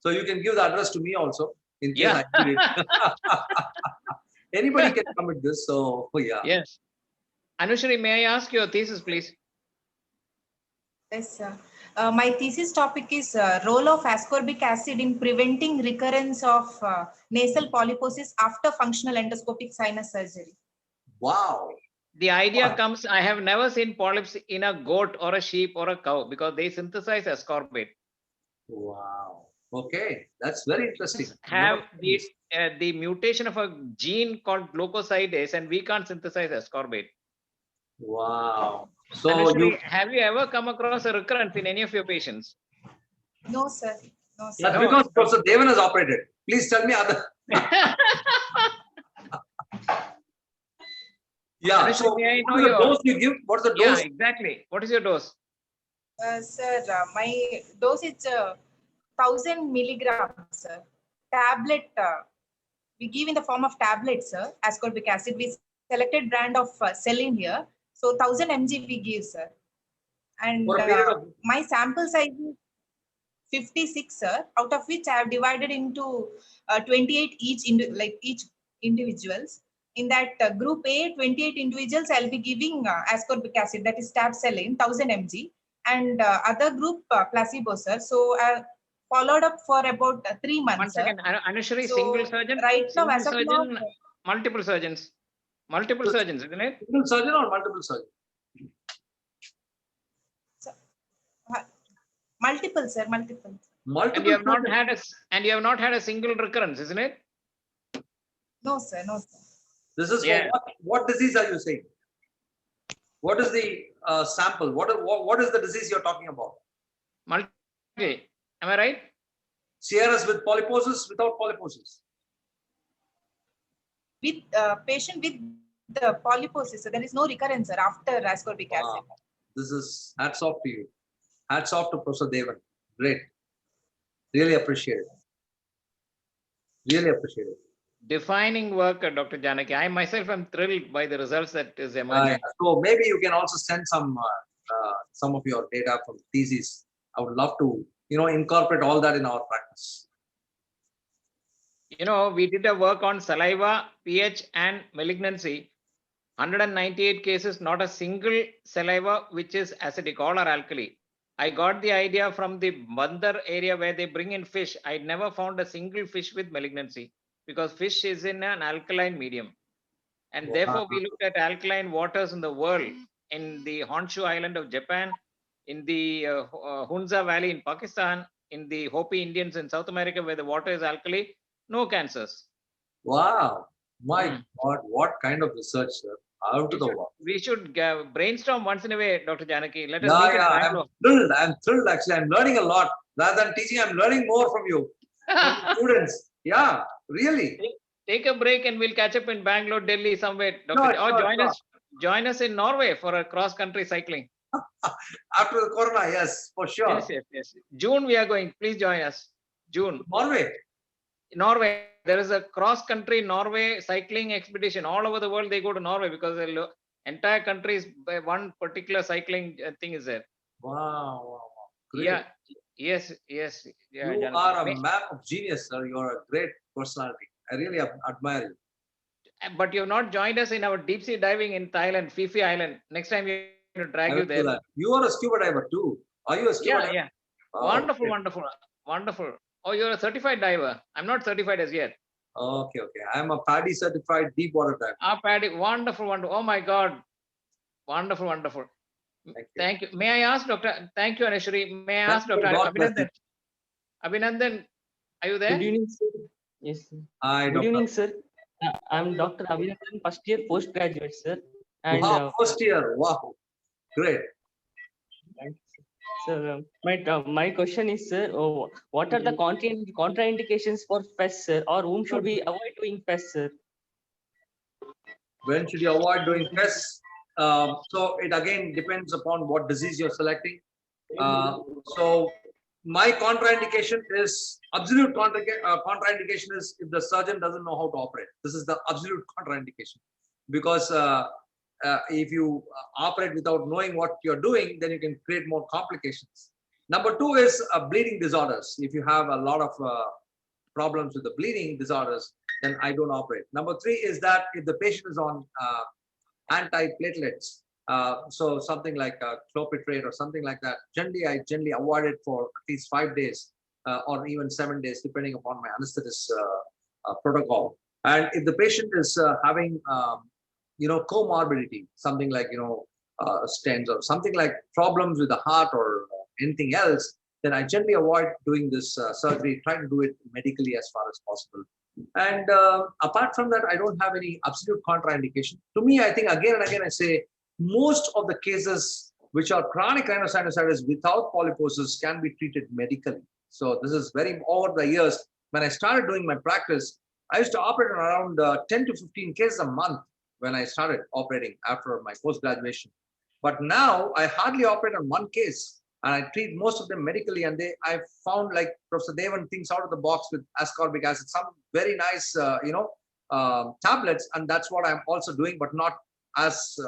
S1: So you can give the address to me also, in case I need it. Anybody can commit this. So, yeah.
S2: Yes. Anushri, may I ask your thesis, please?
S8: Yes, sir. My thesis topic is role of ascorbic acid in preventing recurrence of nasal polyposis after functional endoscopic sinus surgery.
S1: Wow.
S2: The idea comes, I have never seen polyps in a goat or a sheep or a cow because they synthesize ascorbate.
S1: Wow. Okay, that's very interesting.
S2: Have the mutation of a gene called glucosidase, and we can't synthesize ascorbate.
S1: Wow. So
S2: Anushri, have you ever come across a recurrence in any of your patients?
S8: No, sir. No, sir.
S1: That's because Professor Devan has operated. Please tell me other. Yeah.
S2: Anushri,
S1: So
S2: may I know
S1: what is the
S2: your
S1: dose you give? What's the dose?
S2: Yeah, exactly. What is your dose?
S8: Sir, my dose is 1000 milligrams, sir. Tablet, we give in the form of tablets, sir, ascorbic acid. We selected brand of saline here. So 1000 mg we give, sir. And
S1: For a period of
S8: my sample size is 56, sir, out of which I have divided into 28 each individuals. In that group A, 28 individuals, I'll be giving ascorbic acid, that is tab saline, 1000 mg, and other group placebo, sir. So followed up for about 3 months.
S2: Once again, Anushri,
S8: So,
S2: single surgeon,
S8: right now, as of
S2: surgeon,
S8: now,
S2: multiple surgeons, multiple surgeons, isn't it?
S1: single surgeon or multiple surgeon?
S8: multiple, sir, multiple.
S2: And you have not had a single recurrence, isn't it?
S8: No, sir, no, sir.
S1: This is for what disease are you saying? What is the sample? What is the disease you're talking about?
S2: Am I right?
S1: CRS with polyposis, without polyposis?
S8: With patient with the polyposis, so there is no recurrence, sir, after ascorbic acid.
S1: This is hats off to you. Hats off to Professor Devan. Great. Really appreciate it. Really appreciate it.
S2: Defining work, Dr. Janaki. I myself am thrilled by the results that is emerging.
S1: So maybe you can also send some of your data from thesis. I would love to, incorporate all that in our practice.
S2: We did a work on saliva, pH, and malignancy. 198 cases, not a single saliva which is acidic, all are alkali. I got the idea from the Bandar area where they bring in fish. I never found a single fish with malignancy because fish is in an alkaline medium. And therefore, we looked at alkaline waters in the world, in the Honshu Island of Japan, in the Hunza Valley in Pakistan, in the Hopi Indians in South America where the water is alkali, no cancers.
S1: Wow. My God, what kind of research, sir? Out of the world.
S2: We should brainstorm once in a way, Dr. Janaki. Let us meet in Bangalore.
S1: I'm thrilled actually. I'm learning a lot. Rather than teaching, I'm learning more from you. From students. Yeah, really.
S2: Take a break and we'll catch up in Bangalore, Delhi, somewhere. Join us in Norway for a cross-country cycling.
S1: After the corona, yes, for sure.
S2: Yes. June we are going. Please join us. June. Norway. There is a cross-country Norway cycling expedition. All over the world, they go to Norway because the entire country is by one particular cycling thing is there.
S1: Wow. Great.
S2: Yeah. Yes.
S1: You are a man of genius, sir. You are a great personality. I really admire you.
S2: But you have not joined us in our deep sea diving in Thailand, Phi Phi Island. Next time we will drag you there.
S1: You are a scuba diver too. Are you a scuba diver?
S2: Yeah. Oh, wonderful. Oh, you're a certified diver. I'm not certified as yet.
S1: Okay. I'm a PADI certified deep water diver.
S2: PADI, wonderful. Oh my God. Wonderful. Thank you. May I ask Dr. Thank you, Anushri. May I ask Dr. Abhinandan? Abhinandan, are you there?
S9: Good evening, sir. Yes, sir.
S1: Hi,
S9: Good evening, sir. I'm Dr. Abhinandan, first year postgraduate, sir. And
S1: first year. Wow. Great.
S9: Thank you, sir. My question is, sir, what are the contraindications for FESS, sir, or whom should we avoid doing FESS, sir?
S1: When should you avoid doing FESS? So it again depends upon what disease you're selecting. So my contraindication is absolute contraindication is if the surgeon doesn't know how to operate. This is the absolute contraindication because if you operate without knowing what you're doing, then you can create more complications. Number two is bleeding disorders. If you have a lot of problems with the bleeding disorders, then I don't operate. Number 3 is that if the patient is on antiplatelets, so something like clopidogrel or something like that, I generally avoid it for at least 5 days or even 7 days, depending upon my anesthetist protocol. And if the patient is having, comorbidity, something like, stents or something like problems with the heart or anything else, then I generally avoid doing this surgery, try to do it medically as far as possible. And apart from that, I don't have any absolute contraindication. To me, I think again and again, I say most of the cases which are chronic rhinosinusitis without polyposis can be treated medically. So this is very, over the years, when I started doing my practice, I used to operate around 10 to 15 cases a month when I started operating after my post-graduation. But now I hardly operate on one case, and I treat most of them medically. And I found, like Professor Devan thinks out of the box with ascorbic acid, some very nice, tablets, and that's what I'm also doing, but not as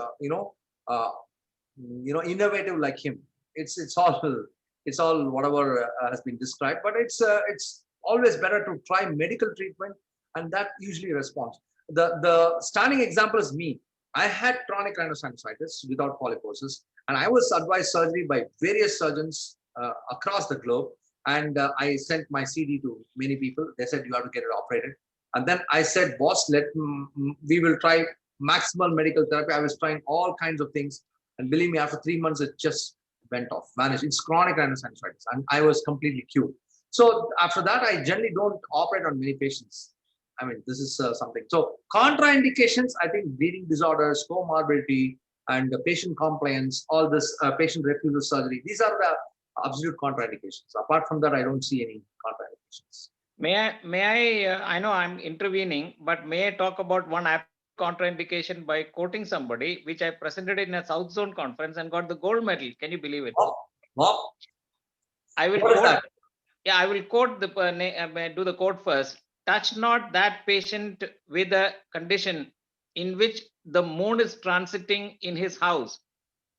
S1: innovative like him. It's all whatever has been described, but it's always better to try medical treatment, and that usually responds. The standing example is me. I had chronic rhinosinusitis without polyposis, and I was advised surgery by various surgeons across the globe. And I sent my CD to many people. They said, you have to get it operated. And then I said, boss, we will try maximal medical therapy. I was trying all kinds of things. And believe me, after 3 months, it just went off, vanished. It's chronic rhinosinusitis, and I was completely cured. So after that, I generally don't operate on many patients. I mean, this is something. So contraindications, I think bleeding disorders, comorbidity, and patient compliance, all this patient refusal surgery, these are the absolute contraindications. Apart from that, I don't see any contraindications.
S2: May I know I'm intervening, but may I talk about one contraindication by quoting somebody, which I presented in a South Zone conference and got the gold medal. Can you believe it? I will quote. Yeah, I will quote do the quote first. Touch not that patient with a condition in which the moon is transiting in his house.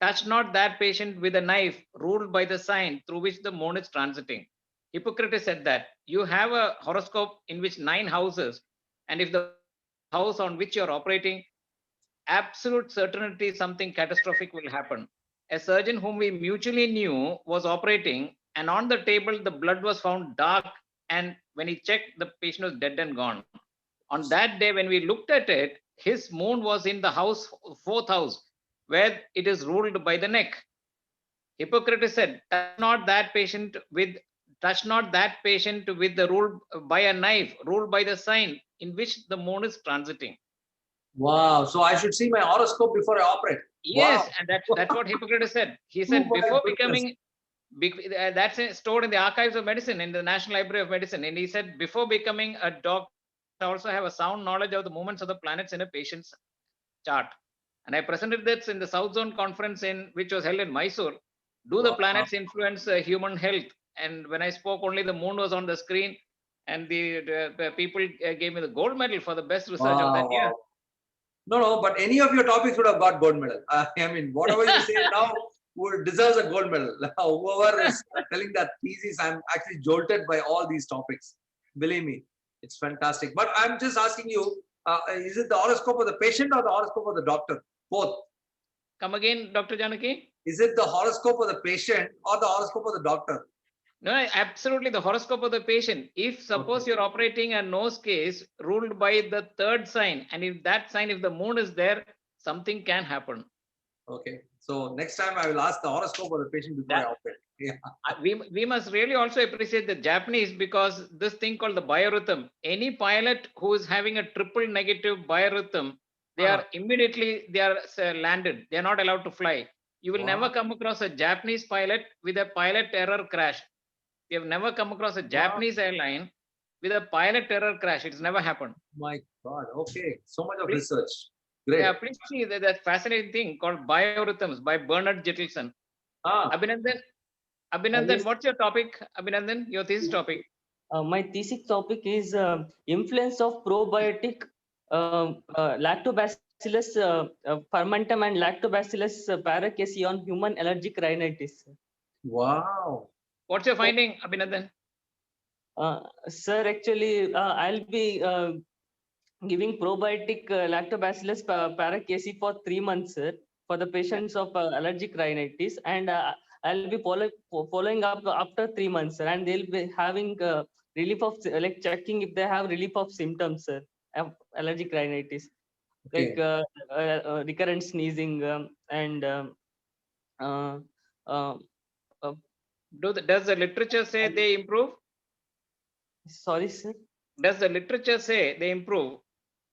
S2: Touch not that patient with a knife ruled by the sign through which the moon is transiting. Hippocrates said that you have a horoscope in which 9 houses, and if the house on which you're operating, absolute certainty something catastrophic will happen. A surgeon whom we mutually knew was operating, and on the table the blood was found dark, and when he checked, the patient was dead and gone. On that day, when we looked at it, his moon was in the house, 4th house, where it is ruled by the neck. Hippocrates said, touch not that patient with the rule by a knife, ruled by the sign in which the moon is transiting.
S1: Wow. So I should see my horoscope before I operate.
S2: Yes,
S1: wow.
S2: And that's what Hippocrates said. He said, before becoming, that's stored in the archives of medicine, in the National Library of Medicine. And he said, before becoming a doctor, also have a sound knowledge of the movements of the planets in a patient's chart. And I presented this in the South Zone conference which was held in Mysore. Do the planets influence human health? And when I spoke, only the moon was on the screen, and the people gave me the gold medal for the best research of that year.
S1: No, but any of your topics would have got gold medal. I mean, whatever you say now deserves a gold medal. Whoever is telling that thesis, I'm actually jolted by all these topics. Believe me, it's fantastic. But I'm just asking you, is it the horoscope of the patient or the horoscope of the doctor? Both.
S2: Come again, Dr. Janaki?
S1: Is it the horoscope of the patient or the horoscope of the doctor?
S2: No, absolutely the horoscope of the patient. If suppose you're operating a nose case ruled by the 3rd sign, and if that sign, if the moon is there, something can happen.
S1: Okay. So next time I will ask the horoscope of the patient before I operate. Yeah.
S2: We must really also appreciate the Japanese, because this thing called the biorhythm, any pilot who is having a triple negative biorhythm, they are immediately, landed. They are not allowed to fly. You will never come across a Japanese pilot with a pilot error crash. We have never come across a Japanese airline with a pilot error crash. It's never happened.
S1: My God. Okay. So much of research. Great.
S2: Yeah, please see that fascinating thing called biorhythms by Bernard Jettleson. Abhinandan, what's your topic? Abhinandan, your thesis topic.
S9: My thesis topic is influence of probiotic Lactobacillus fermentum and Lactobacillus paracasei on human allergic rhinitis.
S1: Wow.
S2: What's your finding, Abhinandan?
S9: Sir, actually, I'll be giving probiotic lactobacillus paracasi for 3 months, sir, for the patients of allergic rhinitis, and I'll be following up after 3 months, sir, and they'll be having relief of, like, checking if they have relief of symptoms, sir, of allergic rhinitis,
S1: Okay.
S9: like recurrent sneezing, and uh, uh, uh,
S2: Does the literature say they improve?
S9: sorry, sir.
S2: Does the literature say they improve?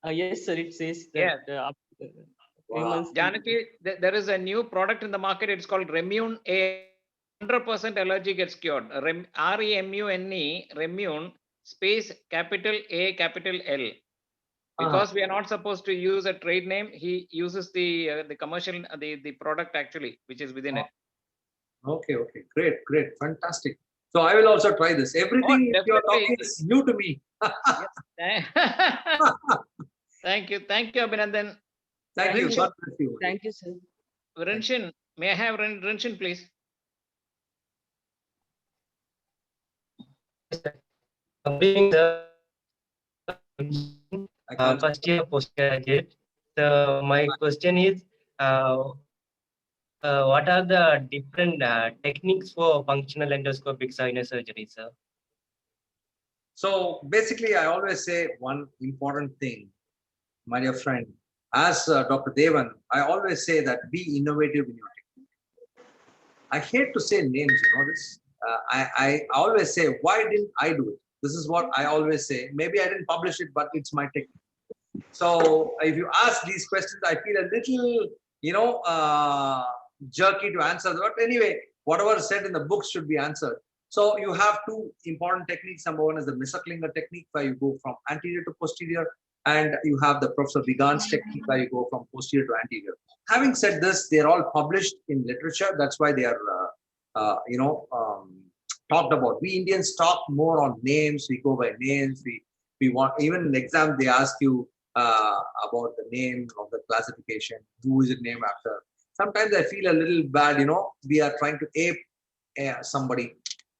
S9: Yes, sir. It says that
S2: Yes.
S9: after 3
S1: Wow.
S9: months.
S2: Janaki, there is a new product in the market. It's called Remune A. 100% allergy gets cured. REMUNE, Remune, space capital A, capital L. Because we are not supposed to use a trade name, he uses the commercial, the product actually, which is within it.
S1: Okay, okay, great, fantastic. So I will also try this. Everything you are talking is new to me.
S2: Thank you, Abhinandan.
S1: Thank you. God bless you.
S9: Thank you, sir.
S2: Renshin, may I have Renshin, please?
S10: First year postgraduate. So my question is, what are the different techniques for functional endoscopic sinus surgery, sir?
S1: So basically, I always say one important thing, my dear friend. As Dr. Devan, I always say that be innovative in your technique. I hate to say names, you know this. I always say, why didn't I do it? This is what I always say. Maybe I didn't publish it, but it's my technique. So if you ask these questions, I feel a little, jerky to answer. But anyway, whatever is said in the books should be answered. So you have two important techniques. Number one is the Misaklinger technique, where you go from anterior to posterior. And you have the Professor Vigan's technique, where you go from posterior to anterior. Having said this, they're all published in literature. That's why they are, talked about. We Indians talk more on names. We go by names. We want, even in the exam, they ask you about the name of the classification. Who is it named after? Sometimes I feel a little bad, we are trying to ape somebody.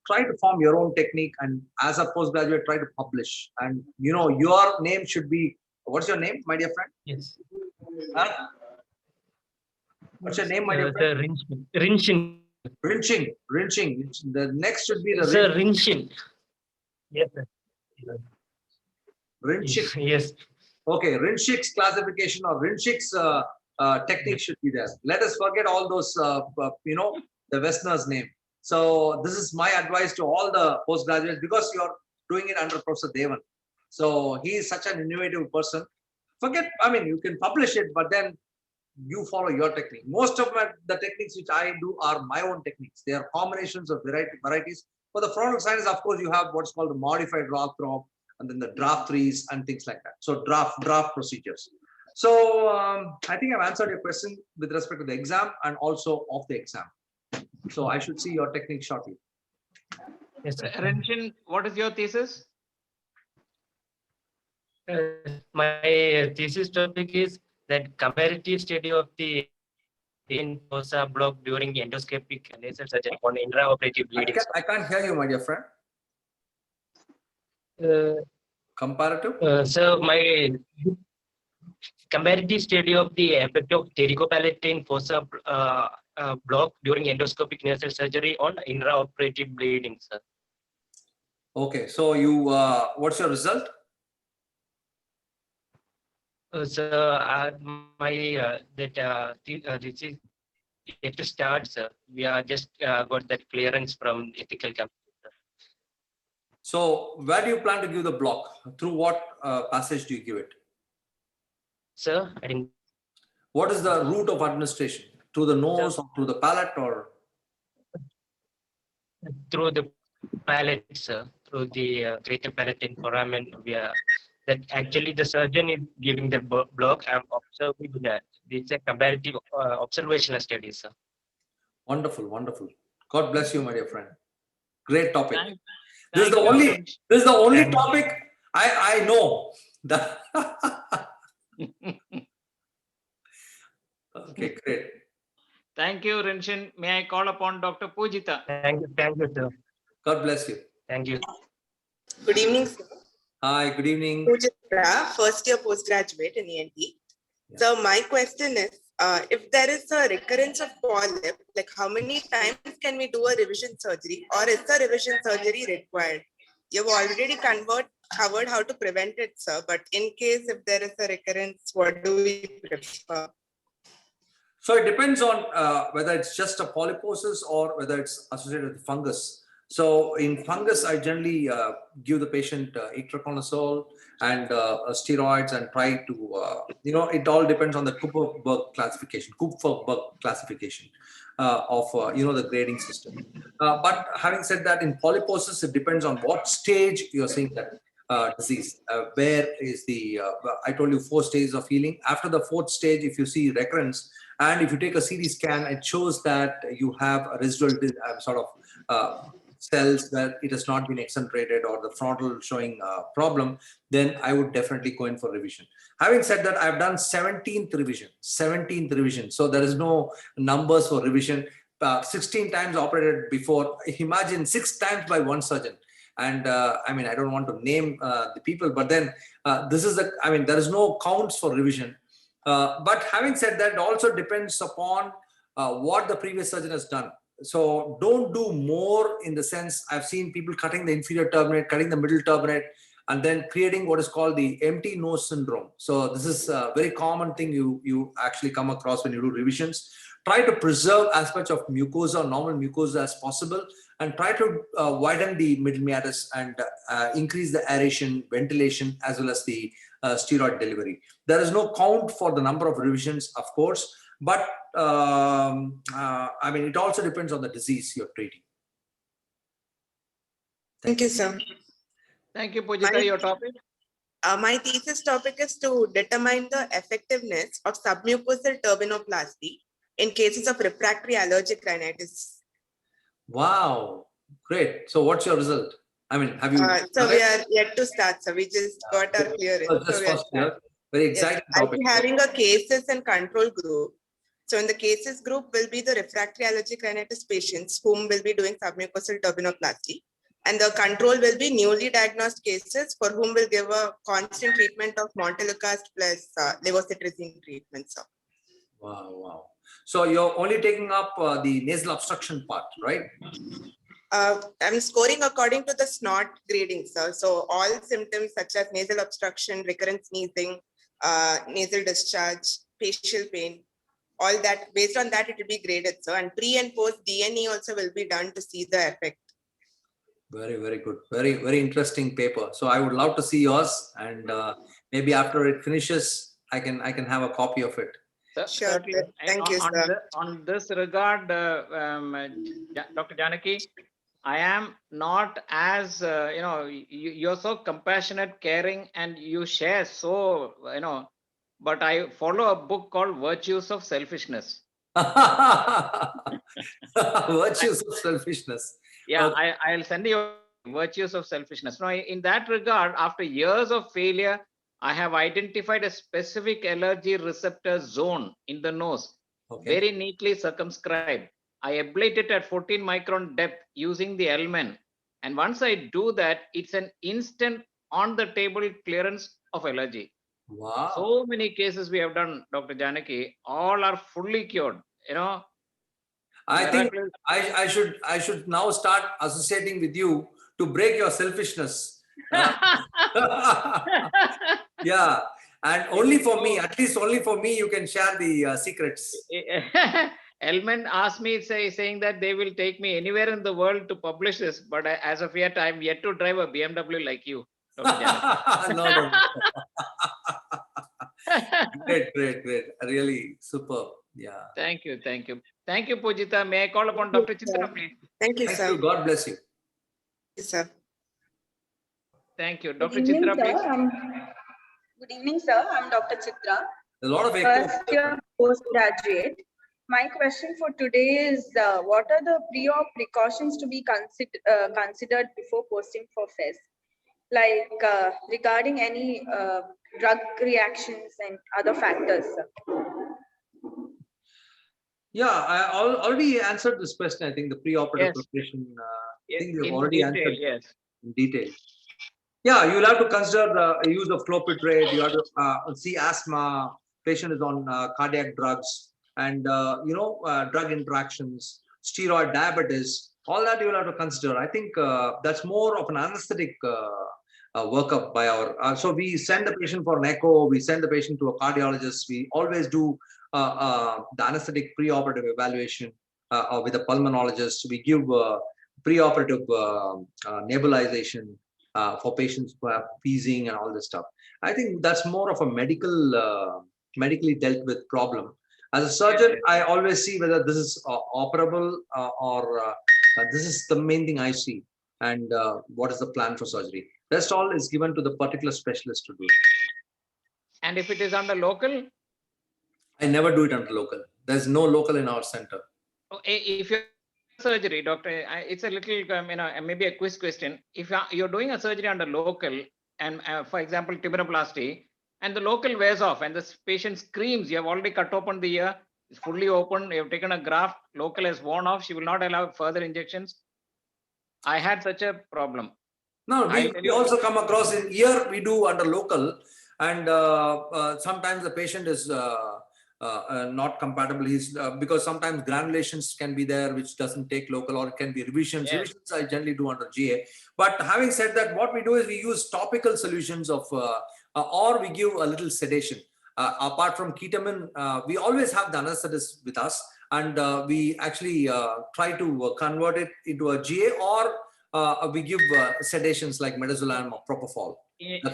S1: Try to form your own technique, and as a postgraduate, try to publish. And your name should be, what's your name, my dear friend?
S10: Yes.
S1: Huh? What's your name, my dear friend?
S10: Rinshin.
S1: Rinching. The next should be the
S10: Sir, Rinshin. Yes, sir.
S1: Rinchik.
S10: Yes.
S1: Okay, Rinchik's classification or Rinchik's technique should be there. Let us forget all those, the Westerners' name. So this is my advice to all the postgraduates, because you're doing it under Professor Devan. So he is such an innovative person. You can publish it, but then you follow your technique. Most of the techniques which I do are my own techniques. They are combinations of varieties. For the frontal sinus, of course, you have what's called the modified Rothrock, and then the draft threes and things like that. So draft procedures. So I think I've answered your question with respect to the exam and also of the exam. So I should see your technique shortly.
S10: Yes, sir.
S2: Renshin, what is your thesis?
S10: My thesis topic is that comparative study of the fossa block during endoscopic nasal surgery on intraoperative bleeding.
S1: I can't hear you, my dear friend. Comparative?
S10: So my comparative study of the effect of pterygopalatine fossa block during endoscopic nasal surgery on intraoperative bleeding, sir.
S1: Okay, so you, what's your result?
S10: This is yet to start, sir. We are just got that clearance from ethical committee.
S1: So where do you plan to give the block? Through what passage do you give it?
S10: Sir, I didn't.
S1: What is the route of administration? Through the nose, or through the palate, or?
S10: Through the palate, sir. Through the greater palatine foramen. That actually the surgeon is giving the block. I'm observing that. It's a comparative observational study, sir.
S1: Wonderful, wonderful. God bless you, my dear friend. Great topic. This is the only topic I know. Okay, great.
S2: Thank you, Renshin. May I call upon Dr. Pujita?
S10: Thank you, sir.
S1: God bless you.
S10: Thank you.
S11: Good evening, sir.
S1: Hi, good evening.
S11: Chitra, first year postgraduate in ENT. Yeah. So my question is, if there is a recurrence of polyp, like how many times can we do a revision surgery, or is the revision surgery required? You've already covered how to prevent it, sir. But in case if there is a recurrence, what do we prefer?
S1: So it depends on whether it's just a polyposis or whether it's associated with fungus. So in fungus, I generally give the patient itraconazole and steroids and try to, it all depends on the Kupferberg classification of, the grading system. But having said that, in polyposis, it depends on what stage you're seeing that disease. Where is the, I told you 4 stages of healing. After the 4th stage, if you see recurrence, and if you take a CT scan, it shows that you have a residual cells where it has not been accentrated or the frontal showing a problem, then I would definitely go in for revision. Having said that, I've done 17th revision. So there is no numbers for revision. 16 times operated before. Imagine 6 times by one surgeon. And I mean, I don't want to name the people, but then there is no counts for revision. But having said that, it also depends upon what the previous surgeon has done. So don't do more in the sense, I've seen people cutting the inferior turbinate, cutting the middle turbinate, and then creating what is called the empty nose syndrome. So this is a very common thing you actually come across when you do revisions. Try to preserve as much of mucosa, normal mucosa as possible, and try to widen the middle meatus and increase the aeration, ventilation, as well as the steroid delivery. There is no count for the number of revisions, of course, but I mean, it also depends on the disease you're treating.
S11: Thank you, sir.
S2: Thank you, Pujita. Your topic?
S11: My thesis topic is to determine the effectiveness of submucosal turbinoplasty in cases of refractory allergic rhinitis.
S1: Wow, great. So what's your result? I mean, have you?
S11: So we are yet to start. So we just got our clearance.
S1: Just first year. Very exciting topic.
S11: I'll be having a cases and control group. So in the cases group will be the refractory allergic rhinitis patients whom will be doing submucosal turbinoplasty. And the control will be newly diagnosed cases for whom will give a constant treatment of montelukast plus levocetirizine treatment. So.
S1: Wow. So you're only taking up the nasal obstruction part, right?
S11: I'm scoring according to the snort grading, sir. So all symptoms such as nasal obstruction, recurrent sneezing, nasal discharge, facial pain, all that, based on that, it will be graded, sir. And pre and post DNA also will be done to see the effect.
S1: Very, very good. Very, very interesting paper. So I would love to see yours, and maybe after it finishes, I can have a copy of it.
S11: Sure. Thank you, sir.
S2: On this regard, Dr. Janaki, I am not as, you're so compassionate, caring, and you share so, but I follow a book called Virtues of Selfishness.
S1: Virtues of Selfishness.
S2: Yeah, okay. I'll send you Virtues of Selfishness. Now, in that regard, after years of failure, I have identified a specific allergy receptor zone in the nose, very neatly circumscribed. I ablate it at 14 micron depth using the Elmen. And once I do that, it's an instant on the table clearance of allergy.
S1: Wow.
S2: So many cases we have done, Dr. Janaki, all are fully cured,
S1: I think I should now start associating with you to break your selfishness. Yeah, and only for me, at least only for me, you can share the secrets.
S2: Elman asked me saying that they will take me anywhere in the world to publish this, but as of yet, I'm yet to drive a BMW like you, Dr. Janaki.
S1: No. Great. Really superb. Yeah.
S2: Thank you, Pujita. May I call upon Dr. Chitra, please?
S11: Thank you, sir.
S1: God bless you.
S11: Yes, sir.
S2: Thank you, Dr. Chitra, please.
S12: Good evening, sir. I'm Dr. Chitra.
S1: A lot of echo.
S12: First year postgraduate. My question for today is, what are the pre-op precautions to be considered before posting for FESS? Like regarding any drug reactions and other factors, sir.
S1: Yeah, I already answered this question. I think the pre-operative preparation. I think we've already answered in detail. Yeah, you'll have to consider the use of clopidogrel. You have to see asthma. Patient is on cardiac drugs, and drug interactions, steroid, diabetes. All that you will have to consider. I think that's more of an anesthetic workup by our. So we send the patient for an echo. We send the patient to a cardiologist. We always do the anesthetic pre-operative evaluation with a pulmonologist. We give pre-operative nebulization for patients who have wheezing and all this stuff. I think that's more of a medically dealt with problem. As a surgeon, I always see whether this is operable or this is the main thing I see, and what is the plan for surgery. Rest all is given to the particular specialist to do.
S2: And if it is under local?
S1: I never do it under local. There's no local in our center.
S2: If you're surgery, doctor, it's a little, maybe a quiz question. If you're doing a surgery under local, and for example, tibiroplasty, and the local wears off and the patient screams, you have already cut open the ear, it's fully open, you have taken a graft, local has worn off, she will not allow further injections. I had such a problem.
S1: No, we also come across in ear, we do under local, and sometimes the patient is not compatible. He's because sometimes granulations can be there, which doesn't take local, or it can be revisions.
S2: Yes.
S1: Revisions I generally do under GA. But having said that, what we do is we use topical solutions of, or we give a little sedation. Apart from ketamine, we always have the anesthetist with us, and we actually try to convert it into a GA, or we give sedations like midazolam or propofol.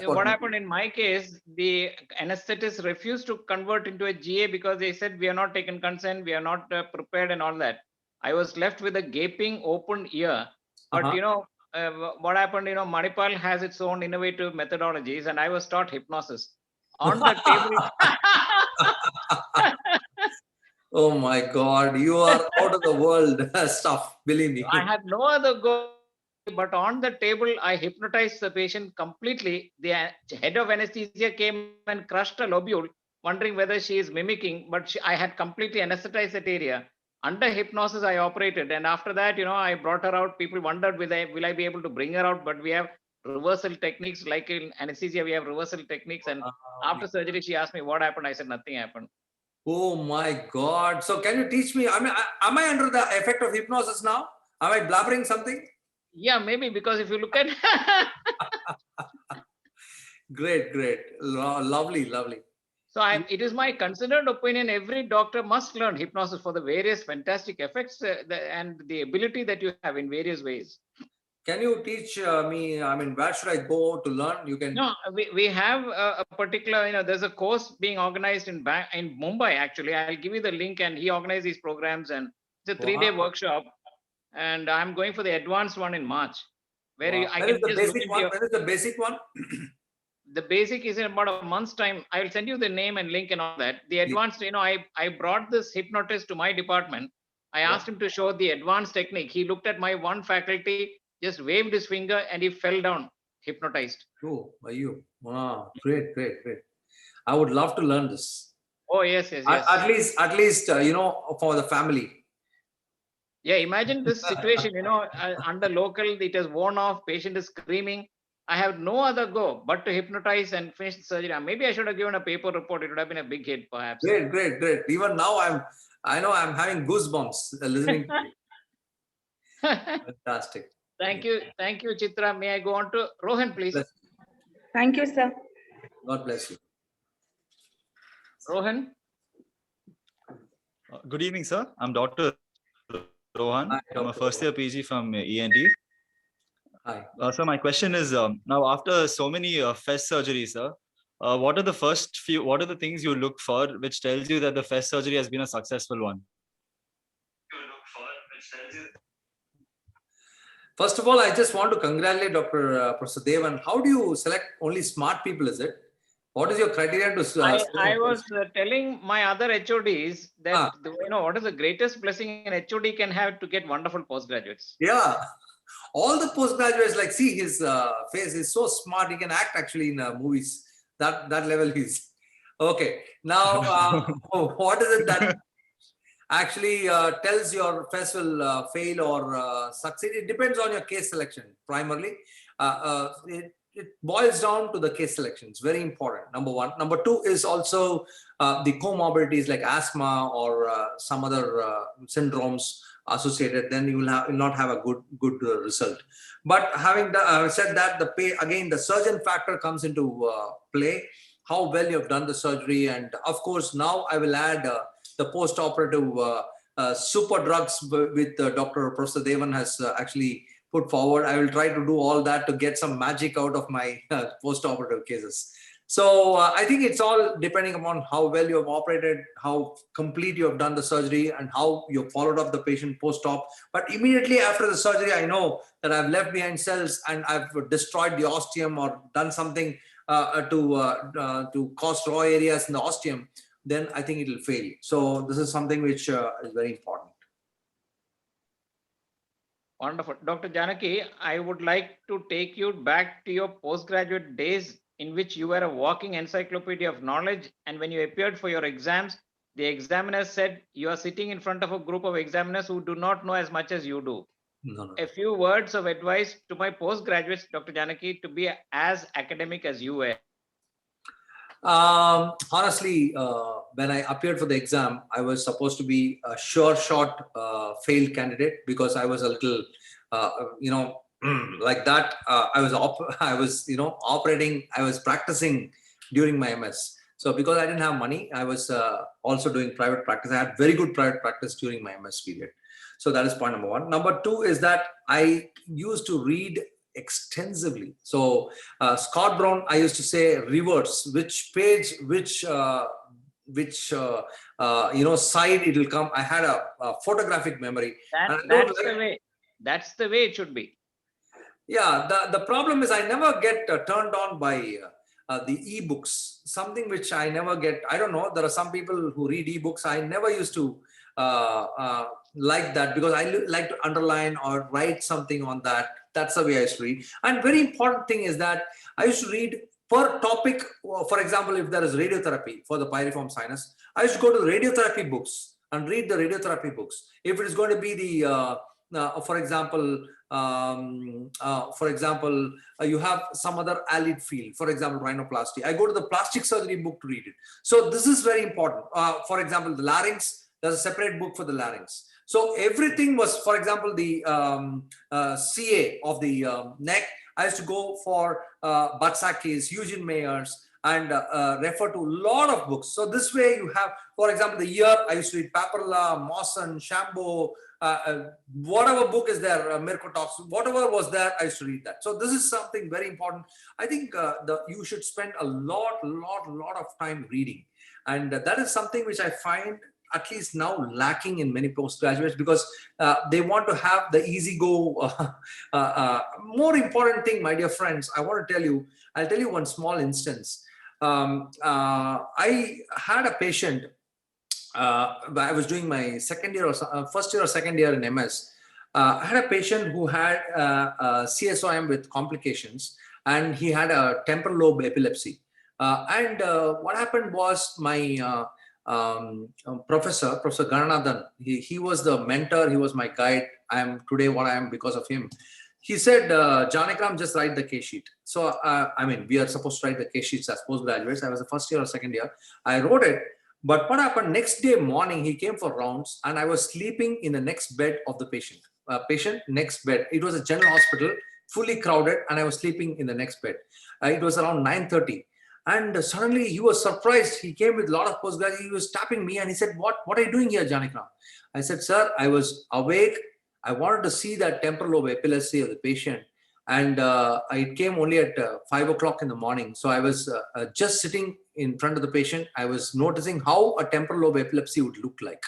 S2: What happened in my case, the anesthetist refused to convert into a GA because they said we are not taken consent, we are not prepared and all that. I was left with a gaping open ear. But what happened, Manipal has its own innovative methodologies, and I was taught hypnosis. On the table.
S1: Oh my God, you are out of the world stuff, believe me.
S2: I had no other goal. But on the table, I hypnotized the patient completely. The head of anesthesia came and crushed a lobule, wondering whether she is mimicking, but I had completely anesthetized that area. Under hypnosis, I operated. And after that, I brought her out. People wondered, will I be able to bring her out? But we have reversal techniques, like in anesthesia, we have reversal techniques. And after surgery, she asked me what happened. I said, nothing happened.
S1: Oh my God. So can you teach me? I mean, am I under the effect of hypnosis now? Am I blabbering something?
S2: Yeah, maybe, because if you look at
S1: Great. Lovely.
S2: So it is my considered opinion, every doctor must learn hypnosis for the various fantastic effects and the ability that you have in various ways.
S1: Can you teach me? I mean, where should I go to learn? You can.
S2: No, we have a particular, there's a course being organized in Mumbai, actually. I'll give you the link, and he organized these programs, and it's a 3-day workshop. And I'm going for the advanced one in March. Where I can
S1: the basic one? Where is the basic one?
S2: The basic is in about a month's time. I will send you the name and link and all that. The advanced, I brought this hypnotist to my department. I asked him to show the advanced technique. He looked at my one faculty, just waved his finger, and he fell down, hypnotized.
S1: Oh, are you? Wow, great. I would love to learn this.
S2: Oh, yes.
S1: At least, for the family.
S2: Yeah, imagine this situation, under local, it has worn off, patient is screaming. I have no other go but to hypnotize and finish the surgery. Maybe I should have given a paper report. It would have been a big hit, perhaps.
S1: Great. Even now, I know I'm having goosebumps listening to you. Fantastic.
S2: Thank you, Chitra. May I go on to Rohan, please?
S12: Thank you, sir.
S1: God bless you.
S2: Rohan.
S13: Good evening, sir. I'm Dr. Rohan. I'm a first-year PG from ENT.
S1: Hi.
S13: So my question is, now after so many FESS surgeries, sir, what are the things you look for which tells you that the FESS surgery has been a successful one?
S1: First of all, I just want to congratulate Dr. Prasudevan. How do you select only smart people, is it? What is your criteria to
S2: I was telling my other HODs that, what is the greatest blessing an HOD can have to get wonderful postgraduates?
S1: Yeah. All the postgraduates, like, see his face is so smart. He can act actually in movies. That level he's. Okay. Now, what is it that actually tells your FESS will fail or succeed? It depends on your case selection primarily. it boils down to the case selection. It's very important, number one. Number two is also the comorbidities like asthma or some other syndromes associated. Then you will not have a good result. But having said that, the surgeon factor comes into play. How well you have done the surgery, and of course now I will add the post-operative super drugs with Dr. Professor Devan has actually put forward. I will try to do all that to get some magic out of my post-operative cases. So I think it's all depending upon how well you have operated, how complete you have done the surgery, and how you have followed up the patient post-op. But immediately after the surgery, I know that I've left behind cells and I've destroyed the osteum or done something to cause raw areas in the osteum, then I think it will fail. So this is something which is very important.
S2: Wonderful. Dr. Janaki, I would like to take you back to your postgraduate days in which you were a walking encyclopedia of knowledge, and when you appeared for your exams, the examiners said you are sitting in front of a group of examiners who do not know as much as you do.
S1: No.
S2: A few words of advice to my postgraduates, Dr. Janaki, to be as academic as you were.
S1: Honestly, when I appeared for the exam, I was supposed to be a sure shot failed candidate because I was a little, like that. I was operating. I was practicing during my MS. So because I didn't have money, I was also doing private practice. I had very good private practice during my MS period. So that is point number one. Number two is that I used to read extensively. So Scott Brown, I used to say reverse, which page, which side it will come. I had a photographic memory.
S2: That's the way it should be.
S1: Yeah, the problem is I never get turned on by the e-books, something which I never get. I don't know. There are some people who read e-books. I never used to like that because I like to underline or write something on that. That's the way I used to read. And very important thing is that I used to read per topic. For example, if there is radiotherapy for the piriform sinus, I used to go to the radiotherapy books and read the radiotherapy books. If it is going to be the for example, you have some other allied field, for example, rhinoplasty. I go to the plastic surgery book to read it. So this is very important. For example, the larynx, there's a separate book for the larynx. So everything was, for example, the CA of the neck. I used to go for Batsakis, Eugene Mayer's, and refer to a lot of books. So this way you have, for example, the ear, I used to read Paperla, Mawson, Shambo, whatever book is there, Mirkotox, whatever was there, I used to read that. So this is something very important. I think you should spend a lot of time reading. And that is something which I find at least now lacking in many postgraduates because they want to have the easy go. More important thing, my dear friends, I'll tell you one small instance. I had a patient, I was doing my second year or first year or second year in MS. I had a patient who had CSOM with complications and he had a temporal lobe epilepsy. What happened was my Professor Gananathan, he was the mentor, he was my guide. I am today what I am because of him. He said, Janakiram, just write the case sheet. So, we are supposed to write the case sheets as postgraduates. I was the first year or second year. I wrote it. But what happened, next day morning, he came for rounds and I was sleeping in the next bed of the patient. Next bed. It was a general hospital, fully crowded, and I was sleeping in the next bed. It was around 9:30. And suddenly he was surprised. He came with a lot of postgraduates. He was tapping me and he said, what are you doing here, Janakiram? I said, sir, I was awake. I wanted to see that temporal lobe epilepsy of the patient. And it came only at 5 o'clock in the morning. So I was just sitting in front of the patient. I was noticing how a temporal lobe epilepsy would look like.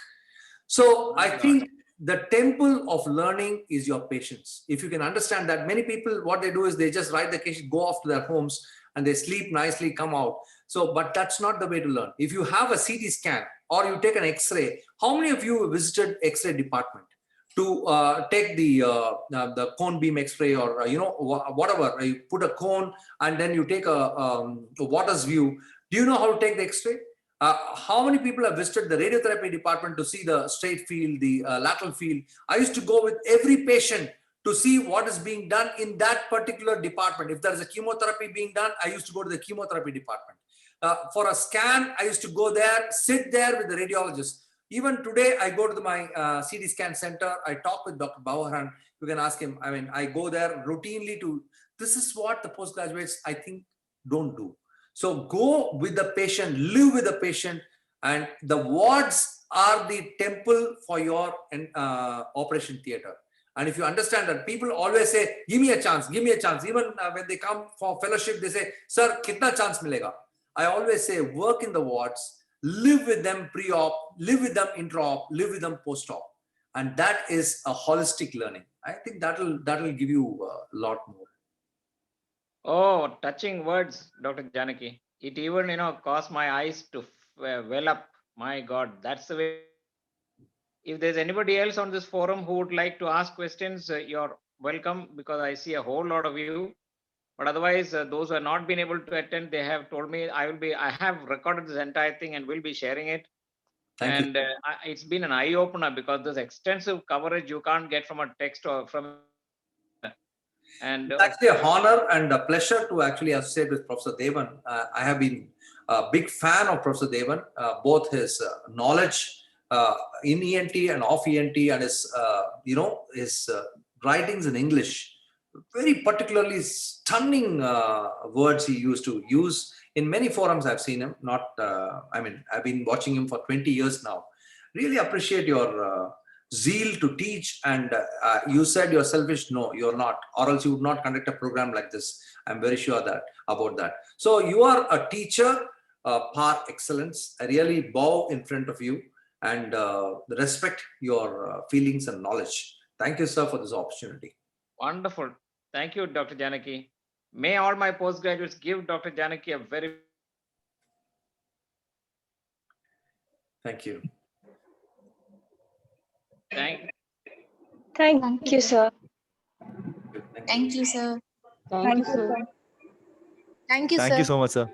S1: So I think the temple of learning is your patients. If you can understand that, many people, what they do is they just write the case, go off to their homes and they sleep nicely, come out. So, but that's not the way to learn. If you have a CT scan or you take an X-ray, how many of you visited X-ray department to take the cone beam X-ray or, whatever, you put a cone and then you take a Waters view. Do you know how to take the X-ray? How many people have visited the radiotherapy department to see the straight field, the lateral field? I used to go with every patient to see what is being done in that particular department. If there is a chemotherapy being done, I used to go to the chemotherapy department. For a scan, I used to go there, sit there with the radiologist. Even today, I go to my CT scan center. I talk with Dr. Bavaran. You can ask him. I mean, I go there routinely to, this is what the postgraduates, I think, don't do. So go with the patient, live with the patient, and the wards are the temple for your operation theater. And if you understand that, people always say, give me a chance, give me a chance. Even when they come for fellowship, they say, sir, kitna chance milega? I always say, work in the wards, live with them pre-op, live with them intra-op, live with them post-op. And that is a holistic learning. I think that'll give you a lot more.
S2: Oh, touching words, Dr. Janaki. It even, caused my eyes to well up. My God, that's the way. If there's anybody else on this forum who would like to ask questions, you're welcome, because I see a whole lot of you. But otherwise, those who have not been able to attend, they have told me I have recorded this entire thing and will be sharing it.
S1: Thank you.
S2: It's been an eye opener, because this extensive coverage you can't get from a text or from. And
S1: it's actually a honor and a pleasure to actually associate with Professor Devan. I have been a big fan of Professor Devan, both his knowledge in ENT and off ENT, and his his writings in English. Very particularly stunning words he used to use. In many forums I've seen him. I've been watching him for 20 years now. Really appreciate your zeal to teach, and you said you're selfish. No, you're not, or else you would not conduct a program like this. I'm very sure about that. So you are a teacher par excellence. I really bow in front of you and respect your feelings and knowledge. Thank you, sir, for this opportunity.
S2: Wonderful. Thank you, Dr. Janaki. May all my postgraduates give Dr. Janaki a very.
S1: Thank you.
S6: Thank you, sir.
S3: Thank you, sir.
S7: Thank you, sir.
S3: Thank you, sir.
S13: Thank you so much, sir.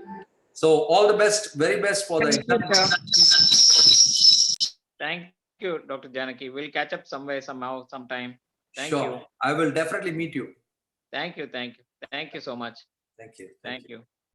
S1: So all the best, very best for the exam.
S2: Thank you, Dr. Janaki. We'll catch up somehow, sometime. Thank
S1: Sure.
S2: you.
S1: I will definitely meet you.
S2: Thank you. Thank you. Thank you so much.
S1: Thank you.
S2: Thank you.